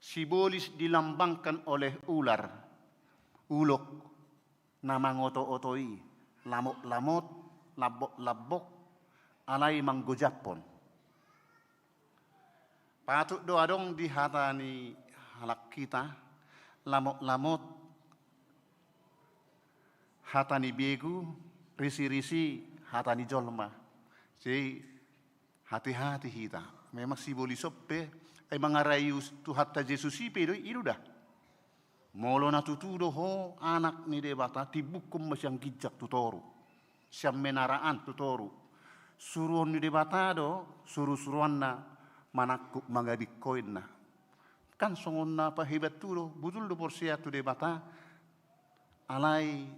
Simbolis dilambangkan oleh ular. Ulok na mangoto-otoi. Lamot-lamot, labok-labok, alai manggojapon. Patut doa dong di hata ni halak kita. Lamot-lamot, hatani begu, risi-risi, hatani jolma. Jadi hati-hati kita. Memang simbolis sope, ay mga rayus tu hatta Jesus pero itu dah. Molo na tutudo ho anak ni debata tibukum masyang gijak tutoru. Siyang menaraan tutoru. Suruhan ni debata do, suruh-suruhan na manakuk mga bitcoin na. Kan songon na pahibat tulo, budul do porsia tu debata, alai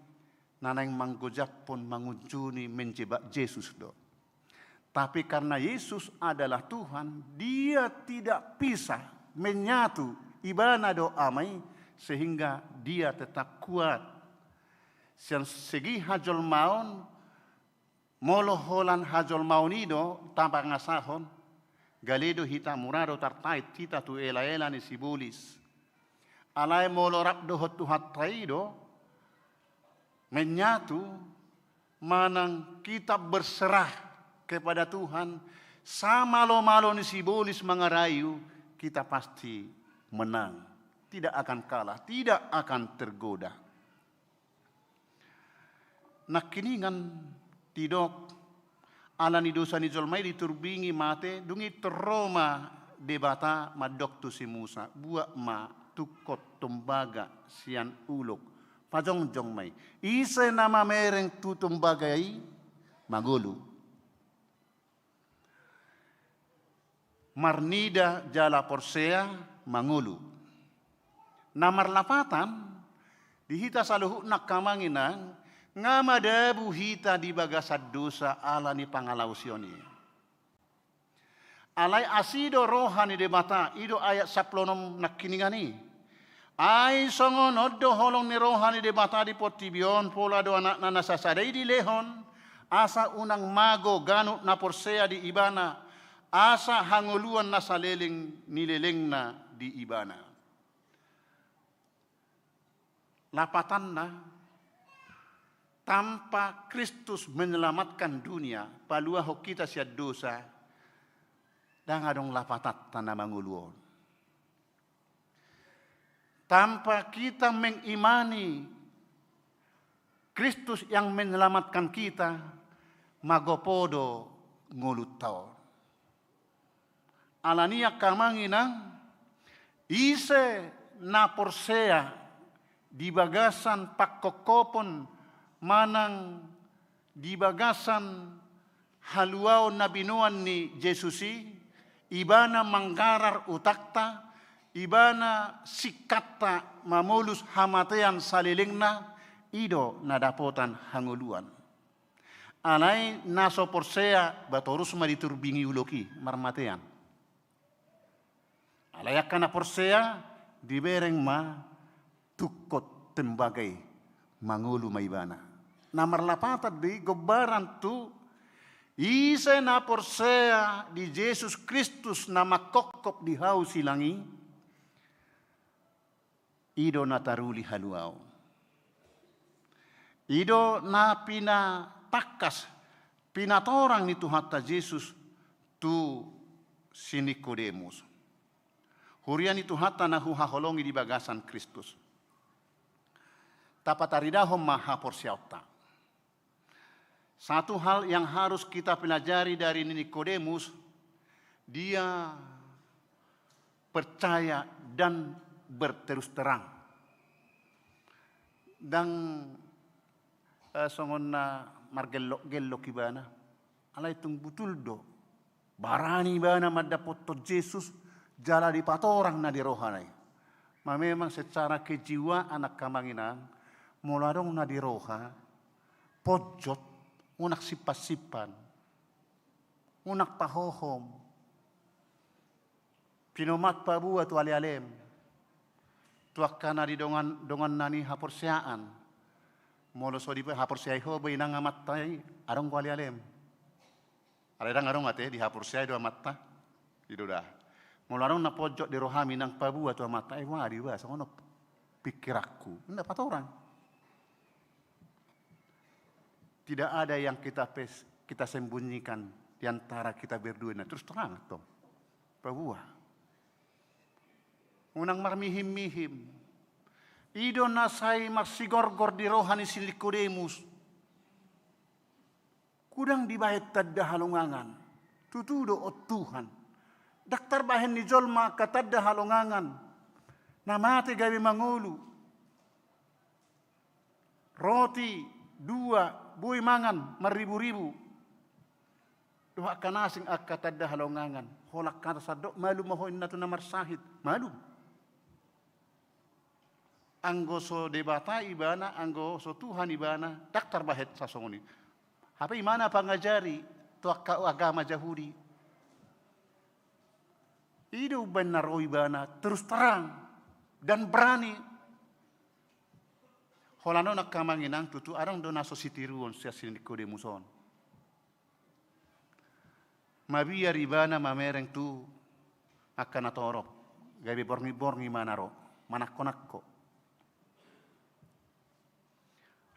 nanang manggojak pun mengunjuni menjebak Yesus do. Tapi karena Yesus adalah Tuhan, dia tidak bisa menyatu ibana do amai, sehingga dia tetap kuat. Siang segi hajol maun, moloholan hajol maunido tanpa ngasahon, galedo hita murado tartait kita tu ela-ela ni sibulis. Alai molo rapdo hotu hatraido menyatu manang kita berserah kepada Tuhan sama malo-malo ni sibulis mangarayu kita pasti menang. Tidak akan kalah, tidak akan tergoda. Nakiningan tidok alani dosa ni jolmai diturbingi mate dungi teroma debata madok tu si Musa buat ma tukot tembaga sian uluk pajong jongmai isa nama mereng tu tembagai magulu marnida jala porsea mangulu namar lapatan dihita saluhu nak kamanginang ngamadabu hita di bagasad dosa ala ni pangalausioni. Alai asido rohani de mata ido ayat 16 nakkiningani. Ai songon oddo holong ni rohani de mata di potibion pola do anak nana sasadai di lehon asa unang mago ganut na porsea di ibana asa hanguluan na saleling nileleng na di ibana. lapatanna tanpa Kristus menyelamatkan dunia, paluaho kita siad dosa, dan adong lapatat tanah manguluon. Tanpa kita mengimani Kristus yang menyelamatkan kita, magopodo ngulut taon. Alania kamanginang, ise na porsea di bagasan pakkokopon manang di bagasan haluao na binuan ni Jesusi, ibana manggarar utakta, ibana sikatta mamulus hamatean salilingna, ido nadapotan hanguluan. Anai naso porsea batorus mariturbingi uloki marmatean. Alayak kana porsea dibereng ma tukot tembagai mangulu maibana. Namar lapatat di gobaran tu isa na porsea di Yesus Kristus na makokop di hau silangi, ido na taruli haluau. Ido na pinatakas, pinatorang ni Tuhan Yesus tu si Nikodemus. Hurian itu hata na huhaholongi di bagasan Kristus. Tapataridahom maha porsiauta. Satu hal yang harus kita pelajari dari Nikodemus, dia percaya dan berterus terang. Dan songon na margelok-gelok ibana, alay tung butul do. Barani ibana madapot to Jesus, jala di patorang na di rohanay. Memang secara kejiwaan anak kamanginang, muladong na di roha, pojot, unak sipas-sipan, unak pahohom, pinomat pabuat wali-alem, tuak kana di dongan nani haporsiaan, molo so di haporsiay ho, bainang amatay, arong wali-alem. Aredang arong ate, di haporsiay do amatta, itu dah. Mularong na pojok di rohami nang pabu atau mata wadi ba sa ono pikir aku ndak patorang. Tidak ada yang kita sembunyikan di antara kita berdua, nah terus terang toh. Pabu. Unang marmihim-mihim. Ido nasai marsigorgor di rohani si Nikodemus. Kudang dibayat tadda halungangan. Tutudo o Tuhan. Daktar bahen ni jolma katadda halongangan. Namate gawi mangulu. Roti dua bui mangan maribu-ribu. Doa kanasing ak katadda halongangan. Holak kata sadok malu mahoin natu namar sahid. Malu. Anggo so debata ibana, anggo so Tuhan ibana. Daktar bahet sasongoni. Apa imana pangajari tuak agama Yahudi. Itu benar ibana terus terang dan berani. Holano nak kamanginang tutu arang dona sositiruon sia Nikodemuson. Mabiar ibana mamereng tu akan atorop. Gabi borngi manaro manakko-nakko.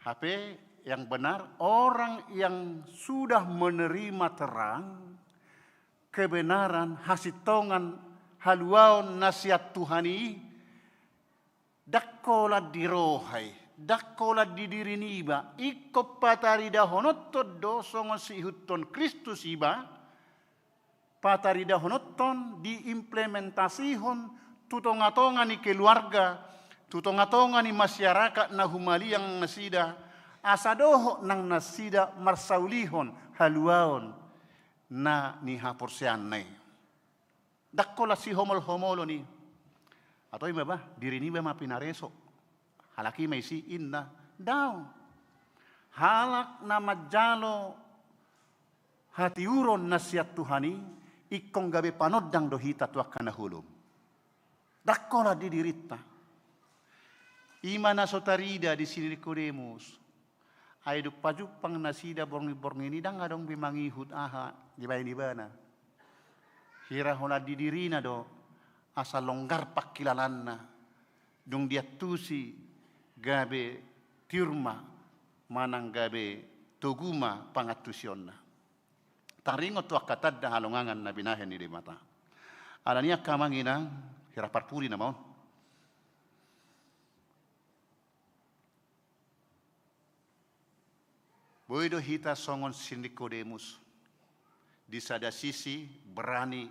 HP yang benar orang yang sudah menerima terang kebenaran hasitongan haluaon nasihat Tuhani dakkola di rohai dakkola di diri niba ikko patarida honotto dosongon si hutton Kristus iba patarida honotton diimplementasihon tutongatongan ni keluarga tutongatongan ni masyarakat na humali yang nasida asadoho nang nasida marsaulihon haluaon na ni haporsian nay. Dakkola si homol-homolo ni. Atau iba ba, diri ni ba mapinareso. Halaki may si inna. Daw. Halak na majalo hatiuron na siya Tuhani, ikong gabi panodang dohita tuak kanahulom. Dakkola di dirita. Ima na sotarida di sini Nikodemus. Ay dupajupang nasida borngi-borngi ni dang adong bimangihud aha di bayi bana. Hira hola di diri na do asa longgar pakilalan na. Dung dia tusi gabe tirma manang gabe toguma pangatusyonna. Taringot tu akatad da halongangan na binahen ni mata. Alania kamangina hiraparpuri na maon. Boido hita songon si Nikodemus di sada sisi berani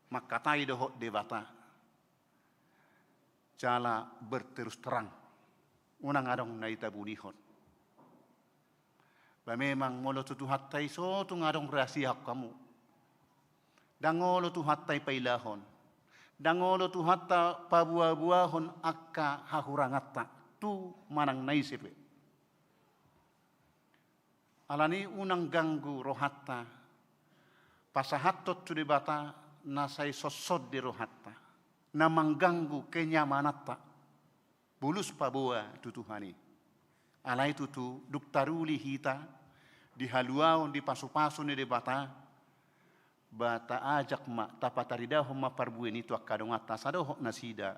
makatai dohok debata jala berterus terang unang adong na itabunihon. Ba memang ngolo tu hatay so tu ngadong rahasia kamu. Dangolo tu hatay pailahon. Dangolo tu hatta pabuah-buahon akka hahurangata tu manang naisipe. Alani unang ganggu rohatta pasahatot tu debata nasai sosod di rohatta na mengganggu kenyamanatta bulus pabua tutuhani alai tutu duktaruli hita di haluaon di pasu-pasu ni debata bata ajak ma tapataridaho ma parbuen itu akadong atas adoh nasida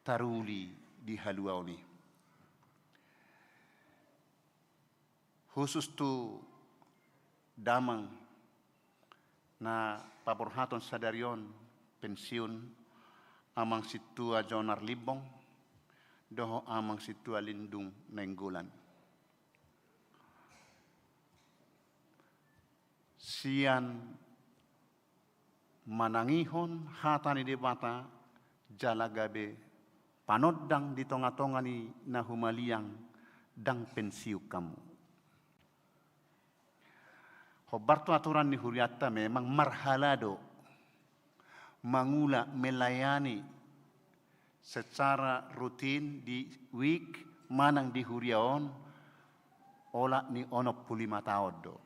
taruli di haluaon ni khusus tu damang na paborhaton sadarion pensiun amang situa jonar libong doho amang situa lindung nenggulan. Sian manangihon hatani debata jalagabe panodang di tonga-tongani na humaliang dang pensiu kamu. Hobarto aturan ni huriatta memang marhalado mangula melayani secara rutin di week manang di huriaon ola ni onop 5 tahun do.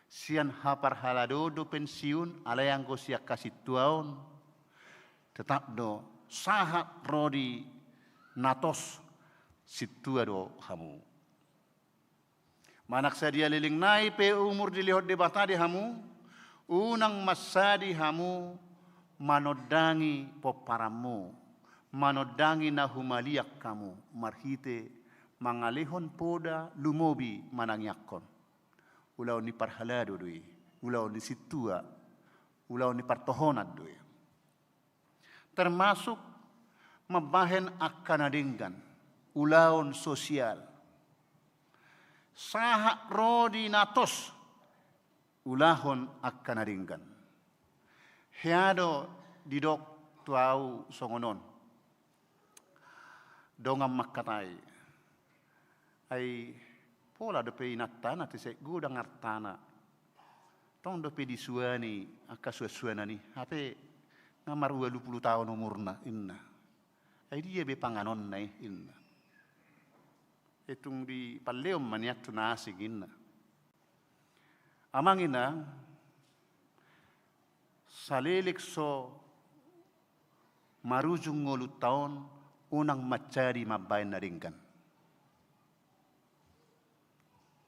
Sian hapar halado do pensiun alayang go siak kasih tuaon tetap do sahat rodi natos situa do hamu. Manak sadia liling nai pe umur dilihot debata di hamu unang masadi hamu manodangi poparamu manodangi na humaliak kamu marhite mangalihon poda lumobi manangyakon ulau ni parhalado doi ulau ni situa ulau ni partohonat doi termasuk mabahen akanadinggan ulaon sosial sahak rodi natos ulahon akanadinggan hiado didok tuau songonon dongam makatai ai pola dope inatana tise gudang artana tong dope disuani akasuasuana ni hape ngamar 20 tahun umurna inna ai dia be panganon nai inna itung di paleom maniak tunasi ginna amang ina salilik so marujung ngolu taon unang macari mabain naringkan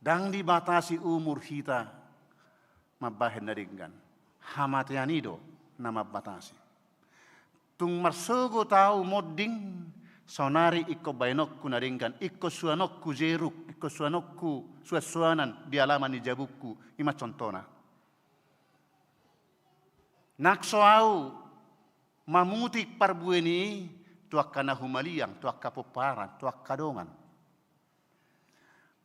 dang dibatasi umur kita mabahin naringkan hamatianido na mabatasi tung marsogo tau modding sonari iko bainokku naringkan iko suanokku jeruk iko suanokku suasuanan di alaman ni jabukku ima contona nakso au mamutik parbueni tuakana humaliang tuakka poparan tuakka dongan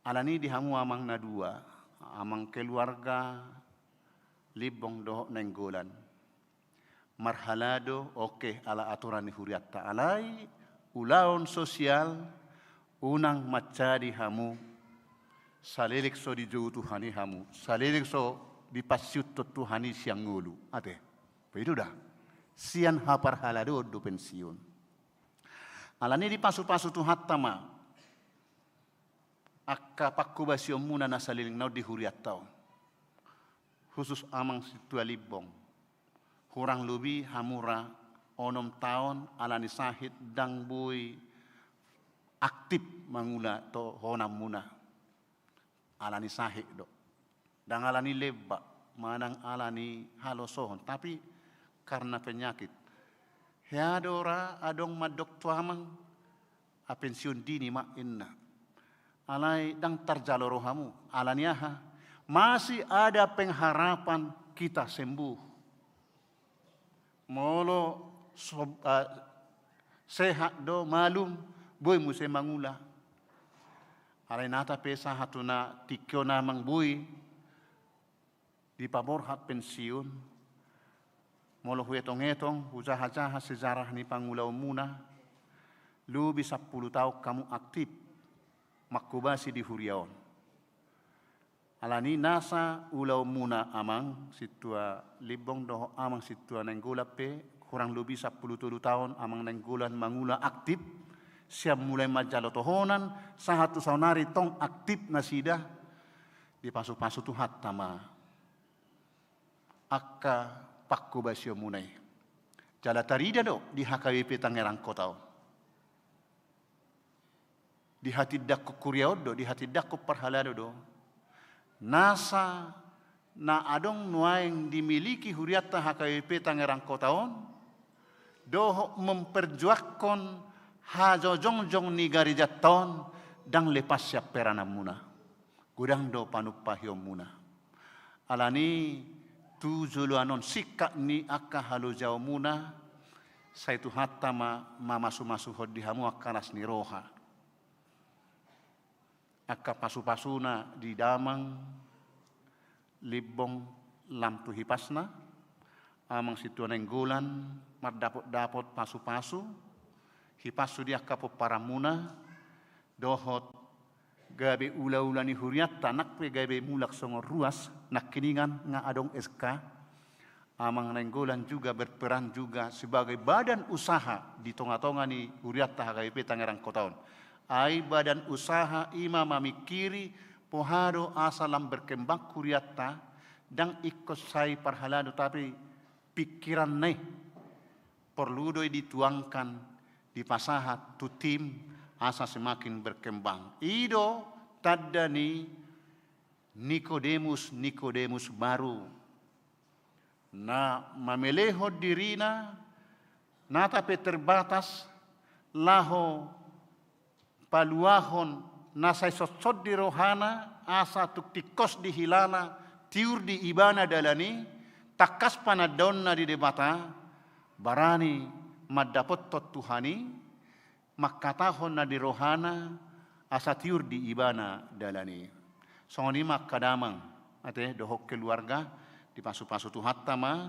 alani dihamu amang na dua amang keluarga libong dohok nenggolan marhalado oke ala aturan ni huriatta alai ulaon sosial unang macari hamu salilik so di jauh Tuhani hamu salilik so di pasiut Tuhani siang ngulu ate begitu dah sian hapar halado do pensiun alani di pasu-pasu Tuhan tama akka pakku basio muna na saliling nau di huriat tau khusus amang situa libong kurang lebih hamura onom tahun alani sahid dang boy aktif mangula to honam muna alani sahid do dang alani leba manang alani halo sohon tapi karena penyakit Headora adong madok tuamang a pensiun dini mak inna. Alai dang tarjalo rohamu. Alaniaha masih ada pengharapan kita sembuh. Molo sehat do malum boy muse mangula. Alai nata pesa hatuna tikyo namang boy di paborhat pensiun. Molo huetong-etong, usaha-usaha sejarah ni Pangulau Muna, lebih 10 tahun kamu aktif makubasi di Huriaon. Alani nasa Ulau Muna amang, situa libong doho amang situa nenggula pe, kurang lebih 10 tahun amang nenggulan mangula aktif, siap mulai majalo tohonan, sahatu saunari tong aktif nasida, di pasu-pasu tuhat tama. Akka pakku basio munai. Jala tarida do di HKBP Tangerang Kotao. Di hati dakku kuriau do, di hati dakku perhalado do. Nasa na adong nuaing dimiliki huriata HKBP Tangerang Kotao. Do memperjuangkan hajojong-jong ni garijaton dang lepas siap perana muna. Gudang do panupahyo muna. Alani tu zuluanon sikak ni akka halu jauh muna saya tu hatta masu hodi hamu akanas ni roha akka pasu-pasuna di damang libong lampu hipasna amang situ nenggulan mardapot pasu-pasu hipasu dia kapo paramuna dohot gabe ula-ula ni huriat tanak pe gabe mulak songo ruas nak kiningan nga adong SK amang nenggolan juga berperan juga sebagai badan usaha di tonga-tonga ni huriat HKBP Tangerang Kotaon. Ai badan usaha ima mamikiri pohado asalam berkembang huriatta dang ikut sai parhalado tapi pikiran nih perlu doi dituangkan di pasahat tu tim asa semakin berkembang. Ido tadda ni Nikodemus baru. Na mameleho dirina na tapi terbatas laho paluahon nasai sosod di rohana asa tuk tikos di hilana tiur di ibana dalani takas panadonna di debata barani madapot tot Tuhani makatahon na di rohana asa tiur di ibana dalani. Songoni makadamang ate dohok keluarga di pasu-pasu tuhattama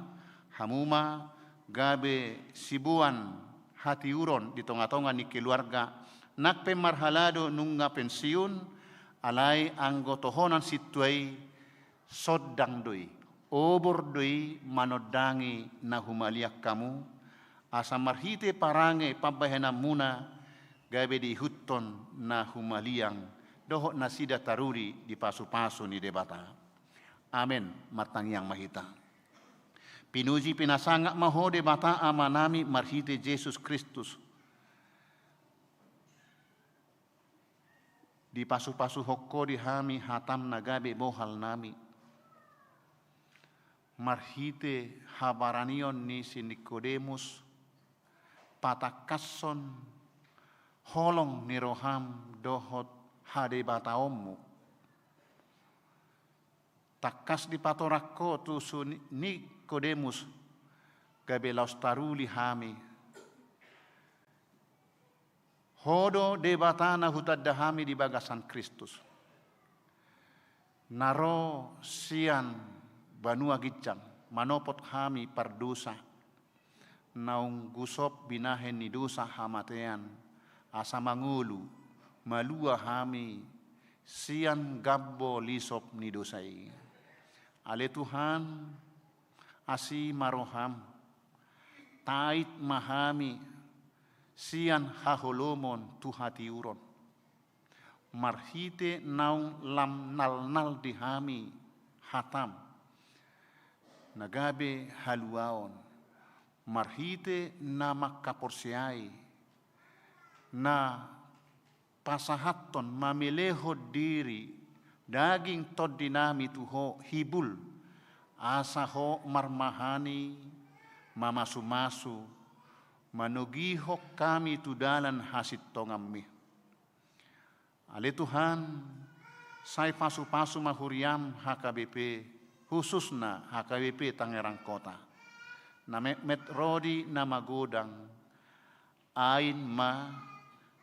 hamuma gabe sibuan hati uron di tonga-tonga ni keluarga nak pemarhalado nunga pensiun alai anggotohonan situai sodang doi obor doi manodangi na humaliak kamu asa marhite parange pabahena muna gabe di hutton na humaliang doho nasida taruri di pasu-pasu ni debata. Amen matang yang mahita. Pinuji pinasangak maho debata amanami marhite Yesus Kristus. Di pasu-pasu hokko di hami hatam nagabe bohal nami. Marhite habaranion ni si Nikodemus patakasson holong ni roham dohot hade bataommu. Takas di patorakko tu su Nikodemus gabe laus taruli hami. Hodo debatana hutad dahami di bagasan Kristus. Naro sian banua gicang manopot hami pardusa. Naung gusop binahen ni dosa hamatean asa mangulu malua hami sian gabbo lisop ni dosai. Ale Tuhan asi maroham tait mahami sian haholomon tuhati uron marhite naung lam nal di hami hatam nagabe haluaon marhite nama kaporsiai na pasahaton mameleho diri daging tod dinami tuho hibul asa ho marmahani mamasu-masu manugihok kami tudalan hasit tongammi. Ale Tuhan, saya pasu-pasu mahuriam HKBP, khususna HKBP Tangerang Kota. Na met rodi na magodang, ain ma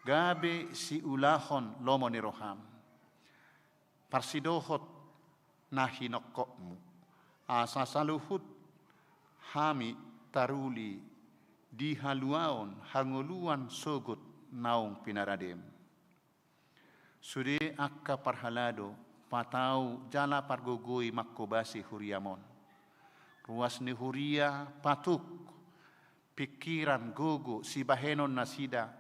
gabe si ulahon lomo ni roham. Parsidohot na hinokokmu, asa saluhut hami taruli di haluaon hanguluan sogut naung pinaradem. Sude akka parhalado patau jala pargogoi makkobasi huriamon. Ruas ni huria patuk pikiran gogo si bahenon nasida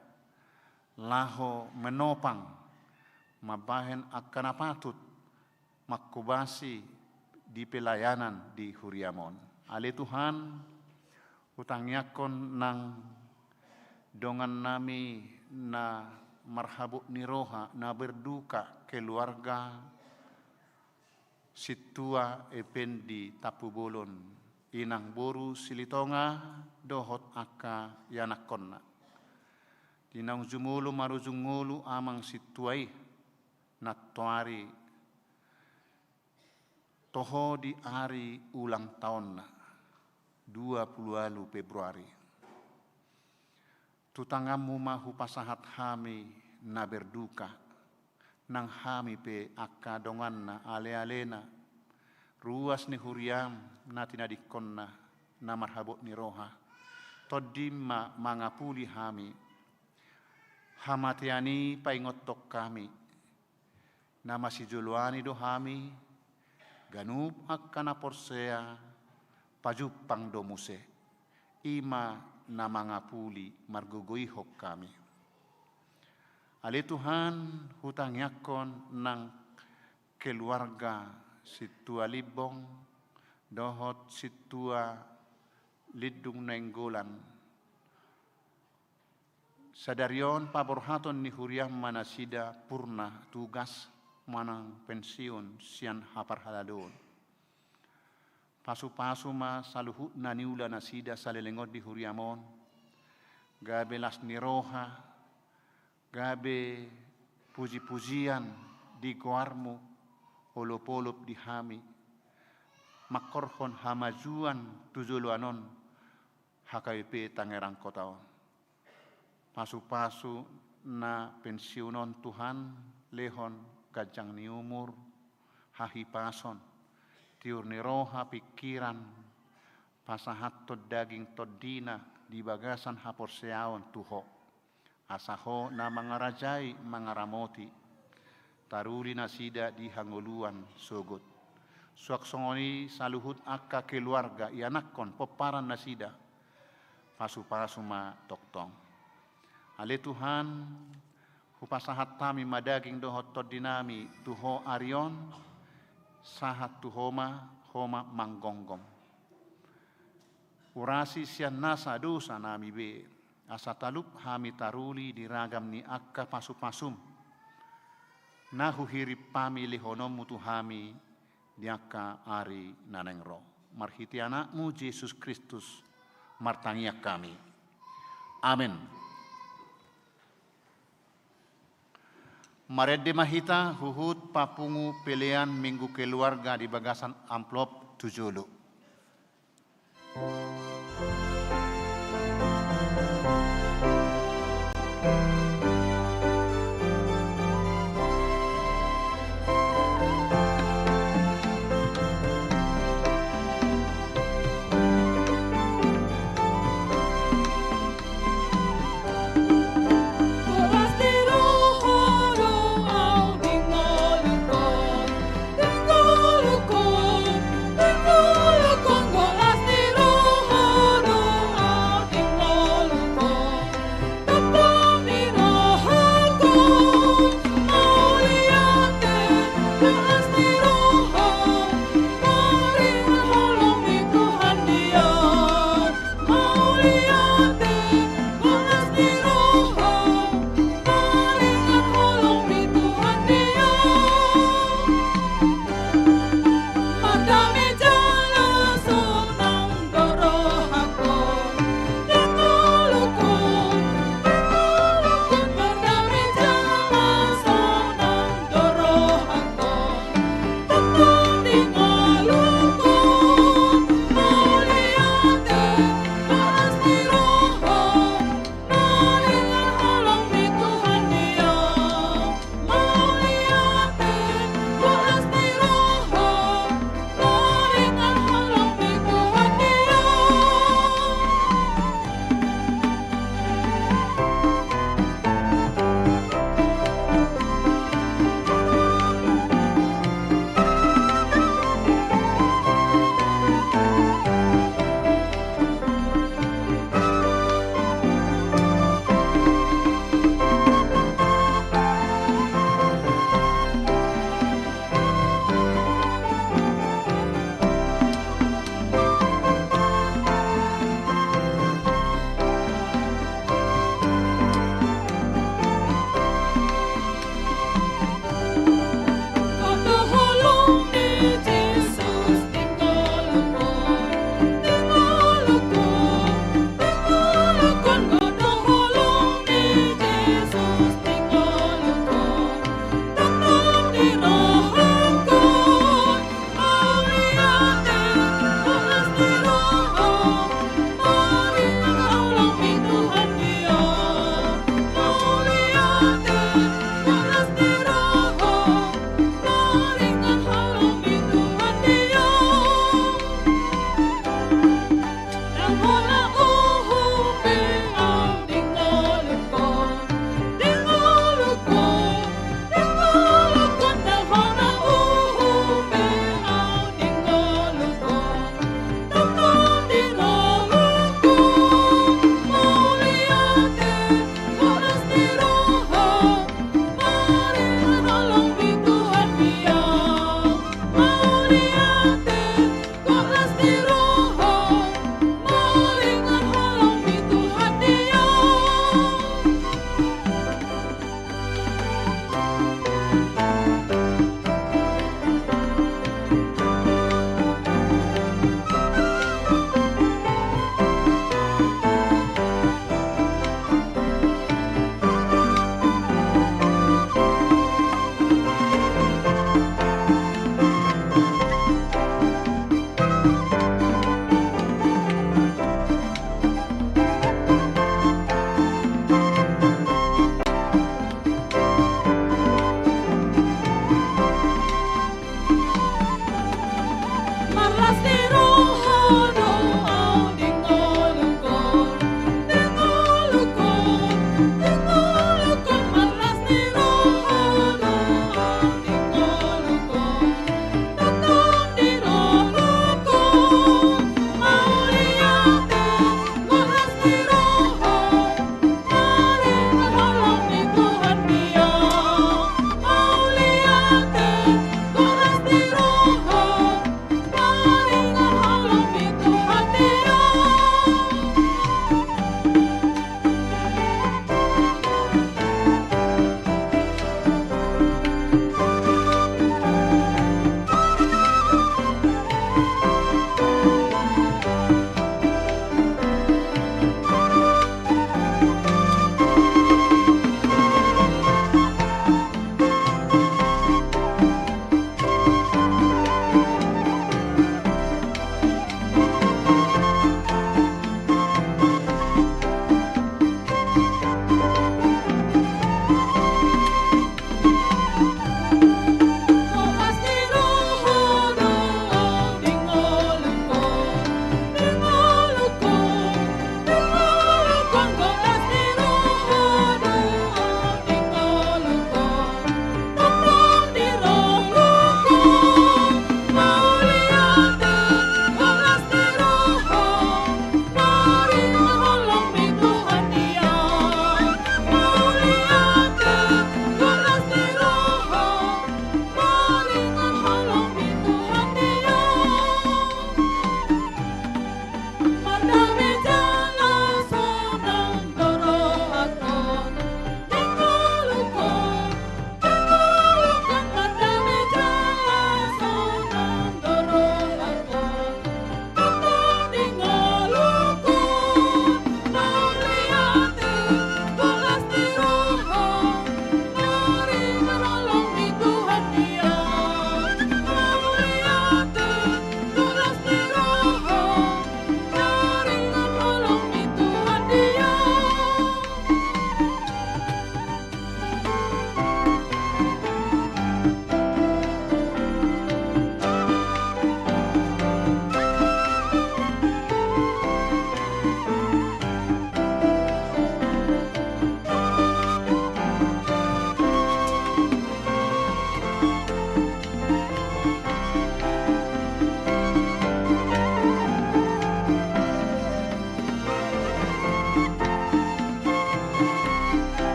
laho menopang mabahen akka napatut makkobasi di pelayanan di huriamon. Ale Tuhan, utangyakon nang dongan nami na marhabuk niroha na berduka keluarga situa ependi tapubolon inang boru silitonga dohot aka yanakonna dinang jumulu marujungulu amang situai natwari toho di hari ulang tahun 20 Februari. Tutangamu mahu pasahat hami na berduka nang hami pe akka donganna ale-alena ruas ni huriam na tinadikonna na marhabot ni roha todimma mangapuli hami hamatiani paingotok kami na masijuluani do hami ganub akka na porsea pajupang domuse ima na mangapuli marguguihok kami. Ale Tuhan, hutang yakon nang keluarga situa libong, dohot situa lidung nenggolan. Sadarion paborhaton ni huriam manasida purna tugas manang pensiun sian haparhaladon. Pasu-pasu ma saluhut naniula nasida salelengot di huriamon, gabe las niroha, gabe puji-pujian di goarmu, olop-olop di hami, makorhon hamajuan tujuluanon HKBP Tangerang Kotaon. Pasu-pasu na pensiunon Tuhan, lehon gajang ni umur, hahipason, tiur niroha pikiran, pasahat tod daging todina di bagasan haporseaon tuho. Asaho na mangarajai mangaramoti, taruli nasida di hanguluan sogot. Suaksongoni saluhut akka keluarga ianakon poparan nasida, pasu-pasu ma toktong. Ale Tuhan, hupasahat tami madaging dohot todinami tuho arion, sahat tuhoma homa manggonggom. Urasi sian nasa dosa nami be, asa talup hami taruli di ragam ni akka pasu-pasum. Nahu hirip pami lihonom mutu hami di akka ari nanengro. Marhiti anakmu Yesus Kristus martangiak kami. Amin. Marede mahita huhut papungu pelean minggu keluarga di bagasan amplop tujulu. Con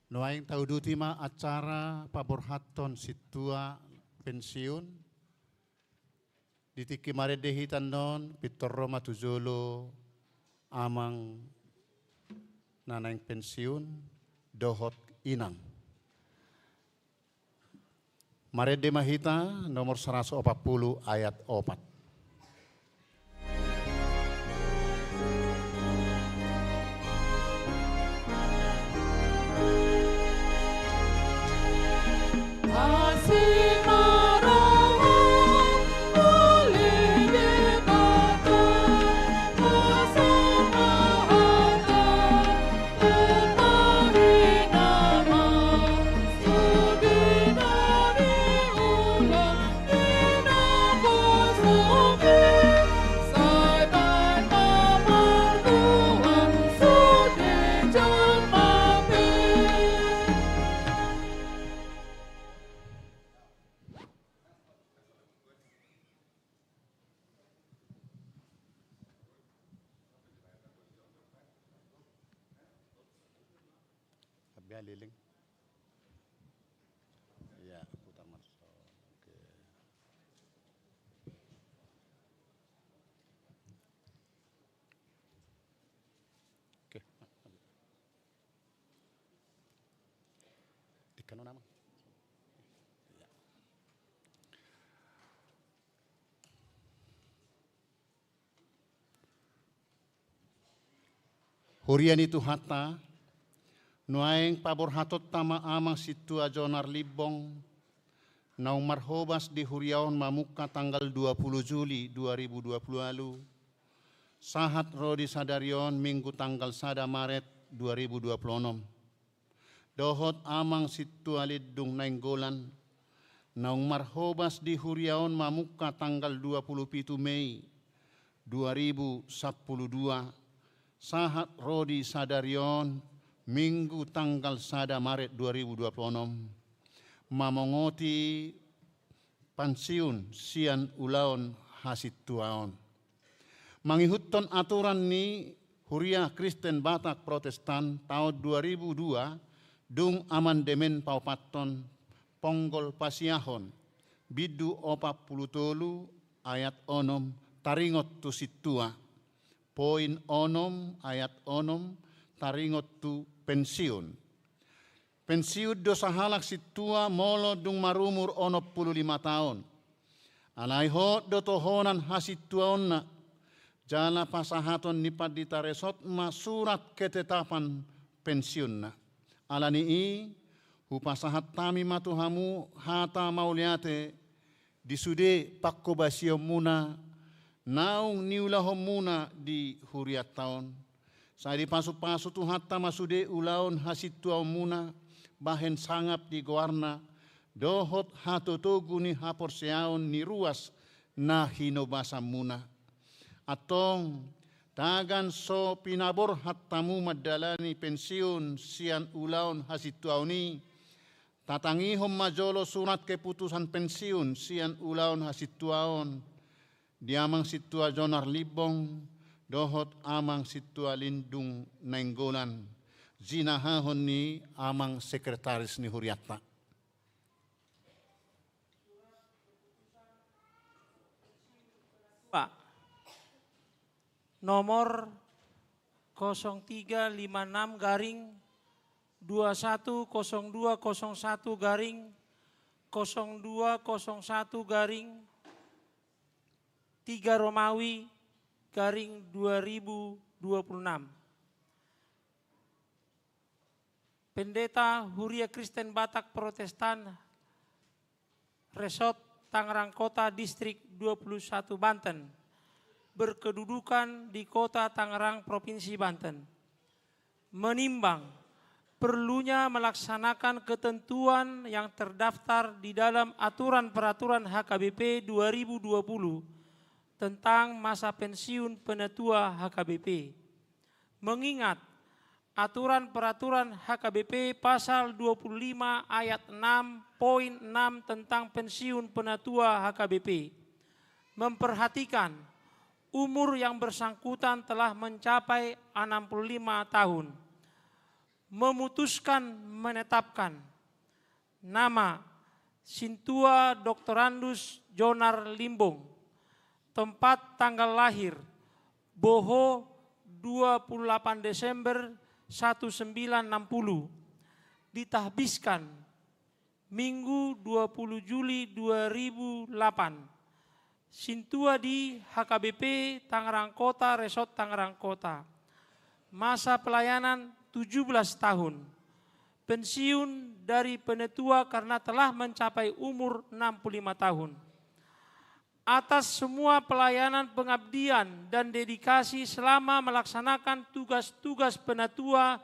Noaing taudutima acara paborhaton situa pensiun ditiki maredehitan non pitorro matuzolo amang nanaing pensiun dohot inang. Marede mahita nomor 140 ayat 4. Liling. Ya, putar masuk. Oke. Oke. Dikano nama. Ya. Hurian itu hatta nuaing pabor hatot tama amang situa jonar libong naung marhobas di huriaon mamuka tanggal 20 Juli 2020 lalu sahat rodi sadarion minggu tanggal 1 Maret 2026 dohot amang situa lidung nainggolan naung marhobas di huriaon mamuka tanggal 27 Mei 2012 sahat rodi sadarion Minggu tanggal 1 Maret 2026 mamongoti pensiun sian ulaon hasit tuaon. Mangihutton aturan ni Huria Kristen Batak Protestan tahun 2002 dung amandemen paupaton ponggol pasiahon bidu 40 ayat 6 taringot tu situa poin 6 ayat 6 taringot tu pensiun. Pensiun dosa halak situa molo dung marumur 65 tahun. Alaiho do tohonan hasituaonna jala pasahaton nipat ditaresot ma surat ketetapan pensiunna. Alani i hupasahat tami matuhamu hata mauliate disude pakko basio muna naung niulahom muna di huriat tahun. Saya dipasu-pasu tu hatta masude ulaun hasitua muna bahen sangap di goarna dohot hato togu ni hapor seaon ni ruas na hinobasa muna. Atong tagan so pinabor hattamu madalani pensiun sian ulaun hasitua ni tatangihom majolo surat keputusan pensiun sian ulaun hasituaon diamang situa jonar libong dohot amang situa lindung nainggolan zinahahon ni amang sekretaris ni Huriatta. Pak, nomor 0356 garing 210201 garing 0201 garing 3 Romawi garing 2026. Pendeta Huria Kristen Batak Protestan Resort Tangerang Kota Distrik 21 Banten berkedudukan di Kota Tangerang Provinsi Banten menimbang perlunya melaksanakan ketentuan yang terdaftar di dalam aturan peraturan HKBP 2020 tentang masa pensiun penatua HKBP. Mengingat aturan peraturan HKBP pasal 25 ayat 6 poin 6 tentang pensiun penatua HKBP memperhatikan umur yang bersangkutan telah mencapai 65 tahun. memutuskan menetapkan nama Sintua Doktorandus Jonar Limbong, tempat tanggal lahir Boho 28 Desember 1960, ditahbiskan Minggu 20 Juli 2008. Sintua di HKBP Tangerang Kota, Resort Tangerang Kota. Masa pelayanan 17 tahun. Pensiun dari penetua karena telah mencapai umur 65 tahun. Atas semua pelayanan pengabdian dan dedikasi selama melaksanakan tugas-tugas penetua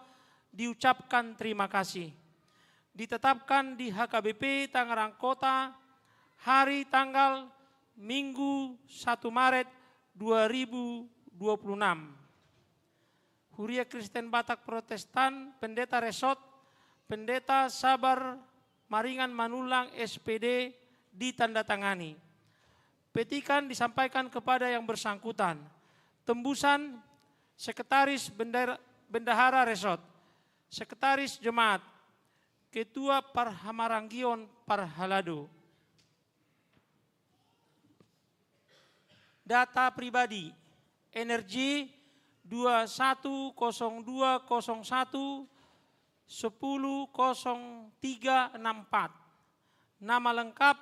diucapkan terima kasih. Ditetapkan di HKBP Tangerang Kota hari tanggal Minggu 1 Maret 2026. Huria Kristen Batak Protestan, Pendeta Resort, Pendeta Sabar Maringan Manulang SPD ditandatangani. Petikan disampaikan kepada yang bersangkutan. Tembusan Sekretaris Bendahara Resort, Sekretaris Jemaat, Ketua Parhamaranggion Parhalado. Data pribadi, energi 210201 100364. Nama lengkap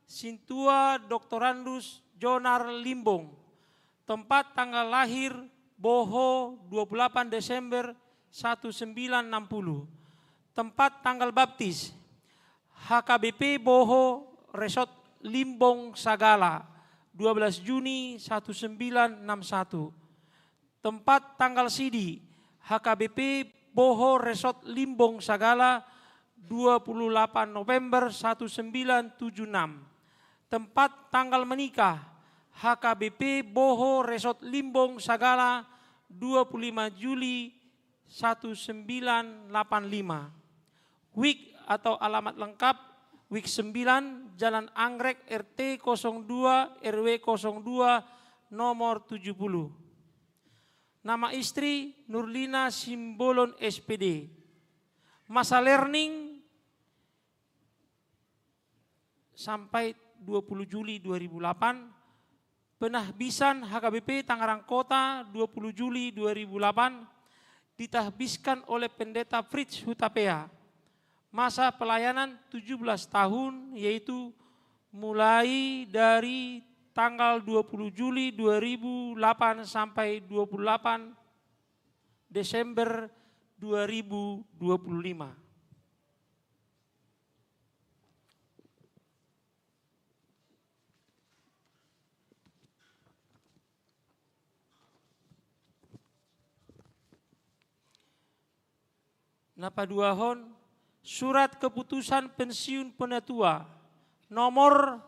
Sintua Doktorandus Jonar Limbong. Tempat tanggal lahir Boho 28 Desember 1960. Tempat tanggal baptis HKBP Boho Resort Limbong Sagala 12 Juni 1961. Tempat tanggal sidi HKBP Boho Resort Limbong Sagala 28 November 1976. Tempat tanggal menikah HKBP Boho Resort Limbong Sagala 25 Juli 1985. WIK atau alamat lengkap WIK 9 Jalan Anggrek RT 02 RW 02 nomor 70. Nama istri Nurlina Simbolon SPD. Masa learning sampai 20 Juli 2008. Penahbisan HKBP Tangerang Kota 20 Juli 2008. Ditahbiskan oleh Pendeta Fritz Hutapea. Masa pelayanan 17 tahun, yaitu mulai dari tanggal 20 Juli 2008 sampai 28 Desember 2025. Napaduahon surat keputusan pensiun penetua nomor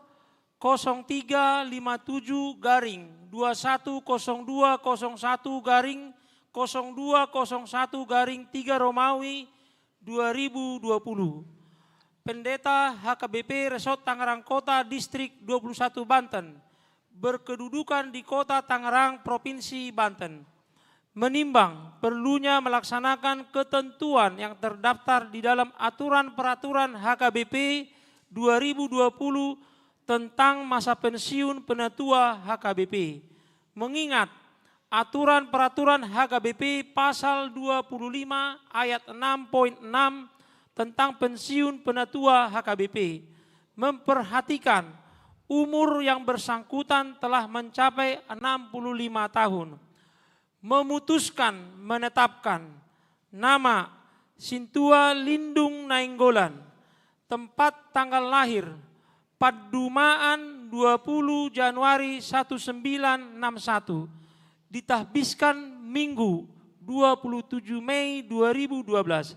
0357-210201-0201-3 Romawi 2020. Pendeta HKBP Resort Tangerang Kota Distrik 21 Banten, berkedudukan di Kota Tangerang, Provinsi Banten, menimbang perlunya melaksanakan ketentuan yang terdaftar di dalam aturan peraturan HKBP 2020 tentang masa pensiun penetua HKBP. Mengingat aturan peraturan HKBP pasal 25 ayat 6.6 tentang pensiun penetua HKBP memperhatikan umur yang bersangkutan telah mencapai 65 tahun. Memutuskan menetapkan nama Sintua Lindung Nainggolan, tempat tanggal lahir Padumaan 20 Januari 1961, ditahbiskan Minggu 27 Mei 2012.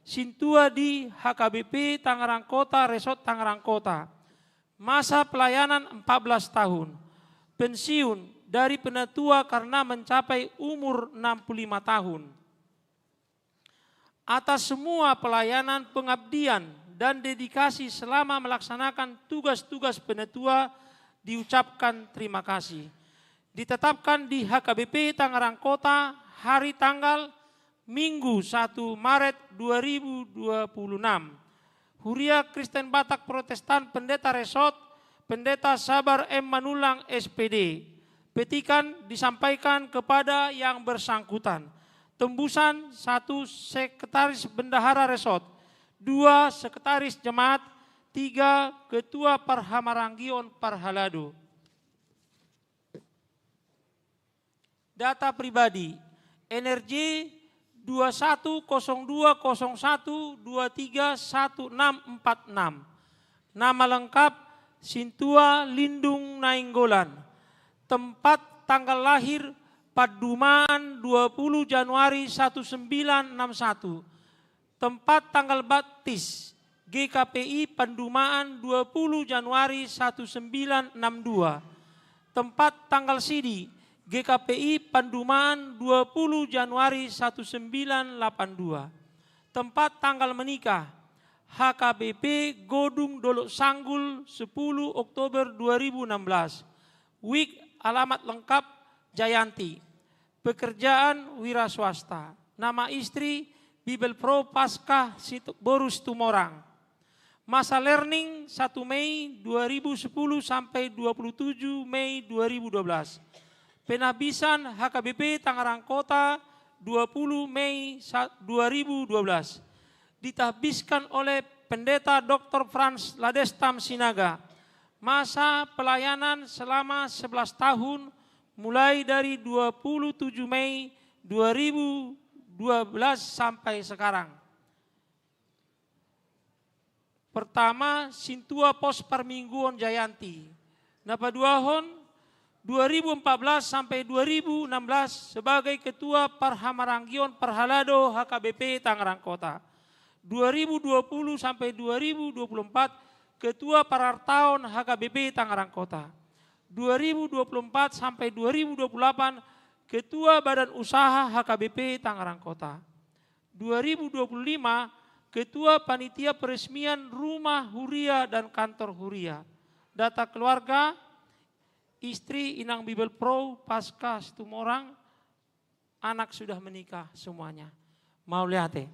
Sintua di HKBP Tangerang Kota, Resort Tangerang Kota. Masa pelayanan 14 tahun. Pensiun dari penetua karena mencapai umur 65 tahun. Atas semua pelayanan pengabdian dan dedikasi selama melaksanakan tugas-tugas penetua diucapkan terima kasih. Ditetapkan di HKBP Tangerang Kota hari tanggal Minggu 1 Maret 2026. Huria Kristen Batak Protestan Pendeta Resot, Pendeta Sabar M. Manulang SPD. Petikan disampaikan kepada yang bersangkutan. Tembusan 1 Sekretaris Bendahara Resot, 2 Sekretaris Jemaat, 3 Ketua Parhamaranggion Parhalado. Data pribadi, energi 210201231646. Nama lengkap Sintua Lindung Nainggolan. Tempat tanggal lahir Padumaan 20 Januari 1961. Tempat tanggal baptis GKPI Pandumaan 20 Januari 1962. Tempat tanggal sidi GKPI Pandumaan 20 Januari 1982. Tempat tanggal menikah HKBP Godung Dolok Sanggul 10 Oktober 2016. Wig alamat lengkap Jayanti. Pekerjaan wira swasta. Nama istri Bibel Pro Paskah Borus Tumorang. Masa learning 1 Mei 2010 sampai 27 Mei 2012. Penabisan HKBP Tangerang Kota 20 Mei 2012. Ditahbiskan oleh Pendeta Dr. Franz Ladestam Sinaga. Masa pelayanan selama 11 tahun mulai dari 27 Mei 2012 sampai sekarang. Pertama, Sintua Pos Parmingguon Jayanti. Napa duahon 2014 sampai 2016 sebagai Ketua Parhamaranggion Parhalado HKBP Tangerang Kota. 2020 sampai 2024 Ketua Parartaon HKBP Tangerang Kota. 2024 sampai 2028 Ketua Badan Usaha HKBP Tangerang Kota. 2025 Ketua Panitia Peresmian Rumah Huria dan Kantor Huria. Data keluarga, istri Inang Bibel Pro Paskah Tumorang, anak sudah menikah semuanya. Mau lihat ya?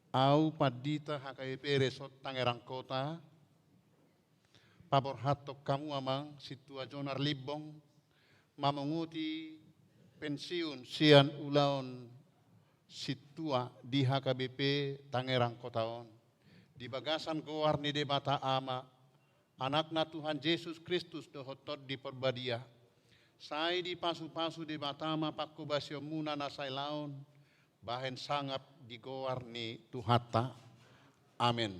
Au Padita HKBP Resort Tangerang Kota, Pabor Hatok kamu amang Situa Jonar Libong, mamunguti pensiun sian ulaon Situa di HKBP Tangerang Kotaon. Di bagasan goar ni debata ama, anakna Tuhan Yesus Kristus dohotot di perbadia. Sai di pasu-pasu debata ama pakku basio muna nasai laon, bahen sangap digoar ni Tuhata. Amin.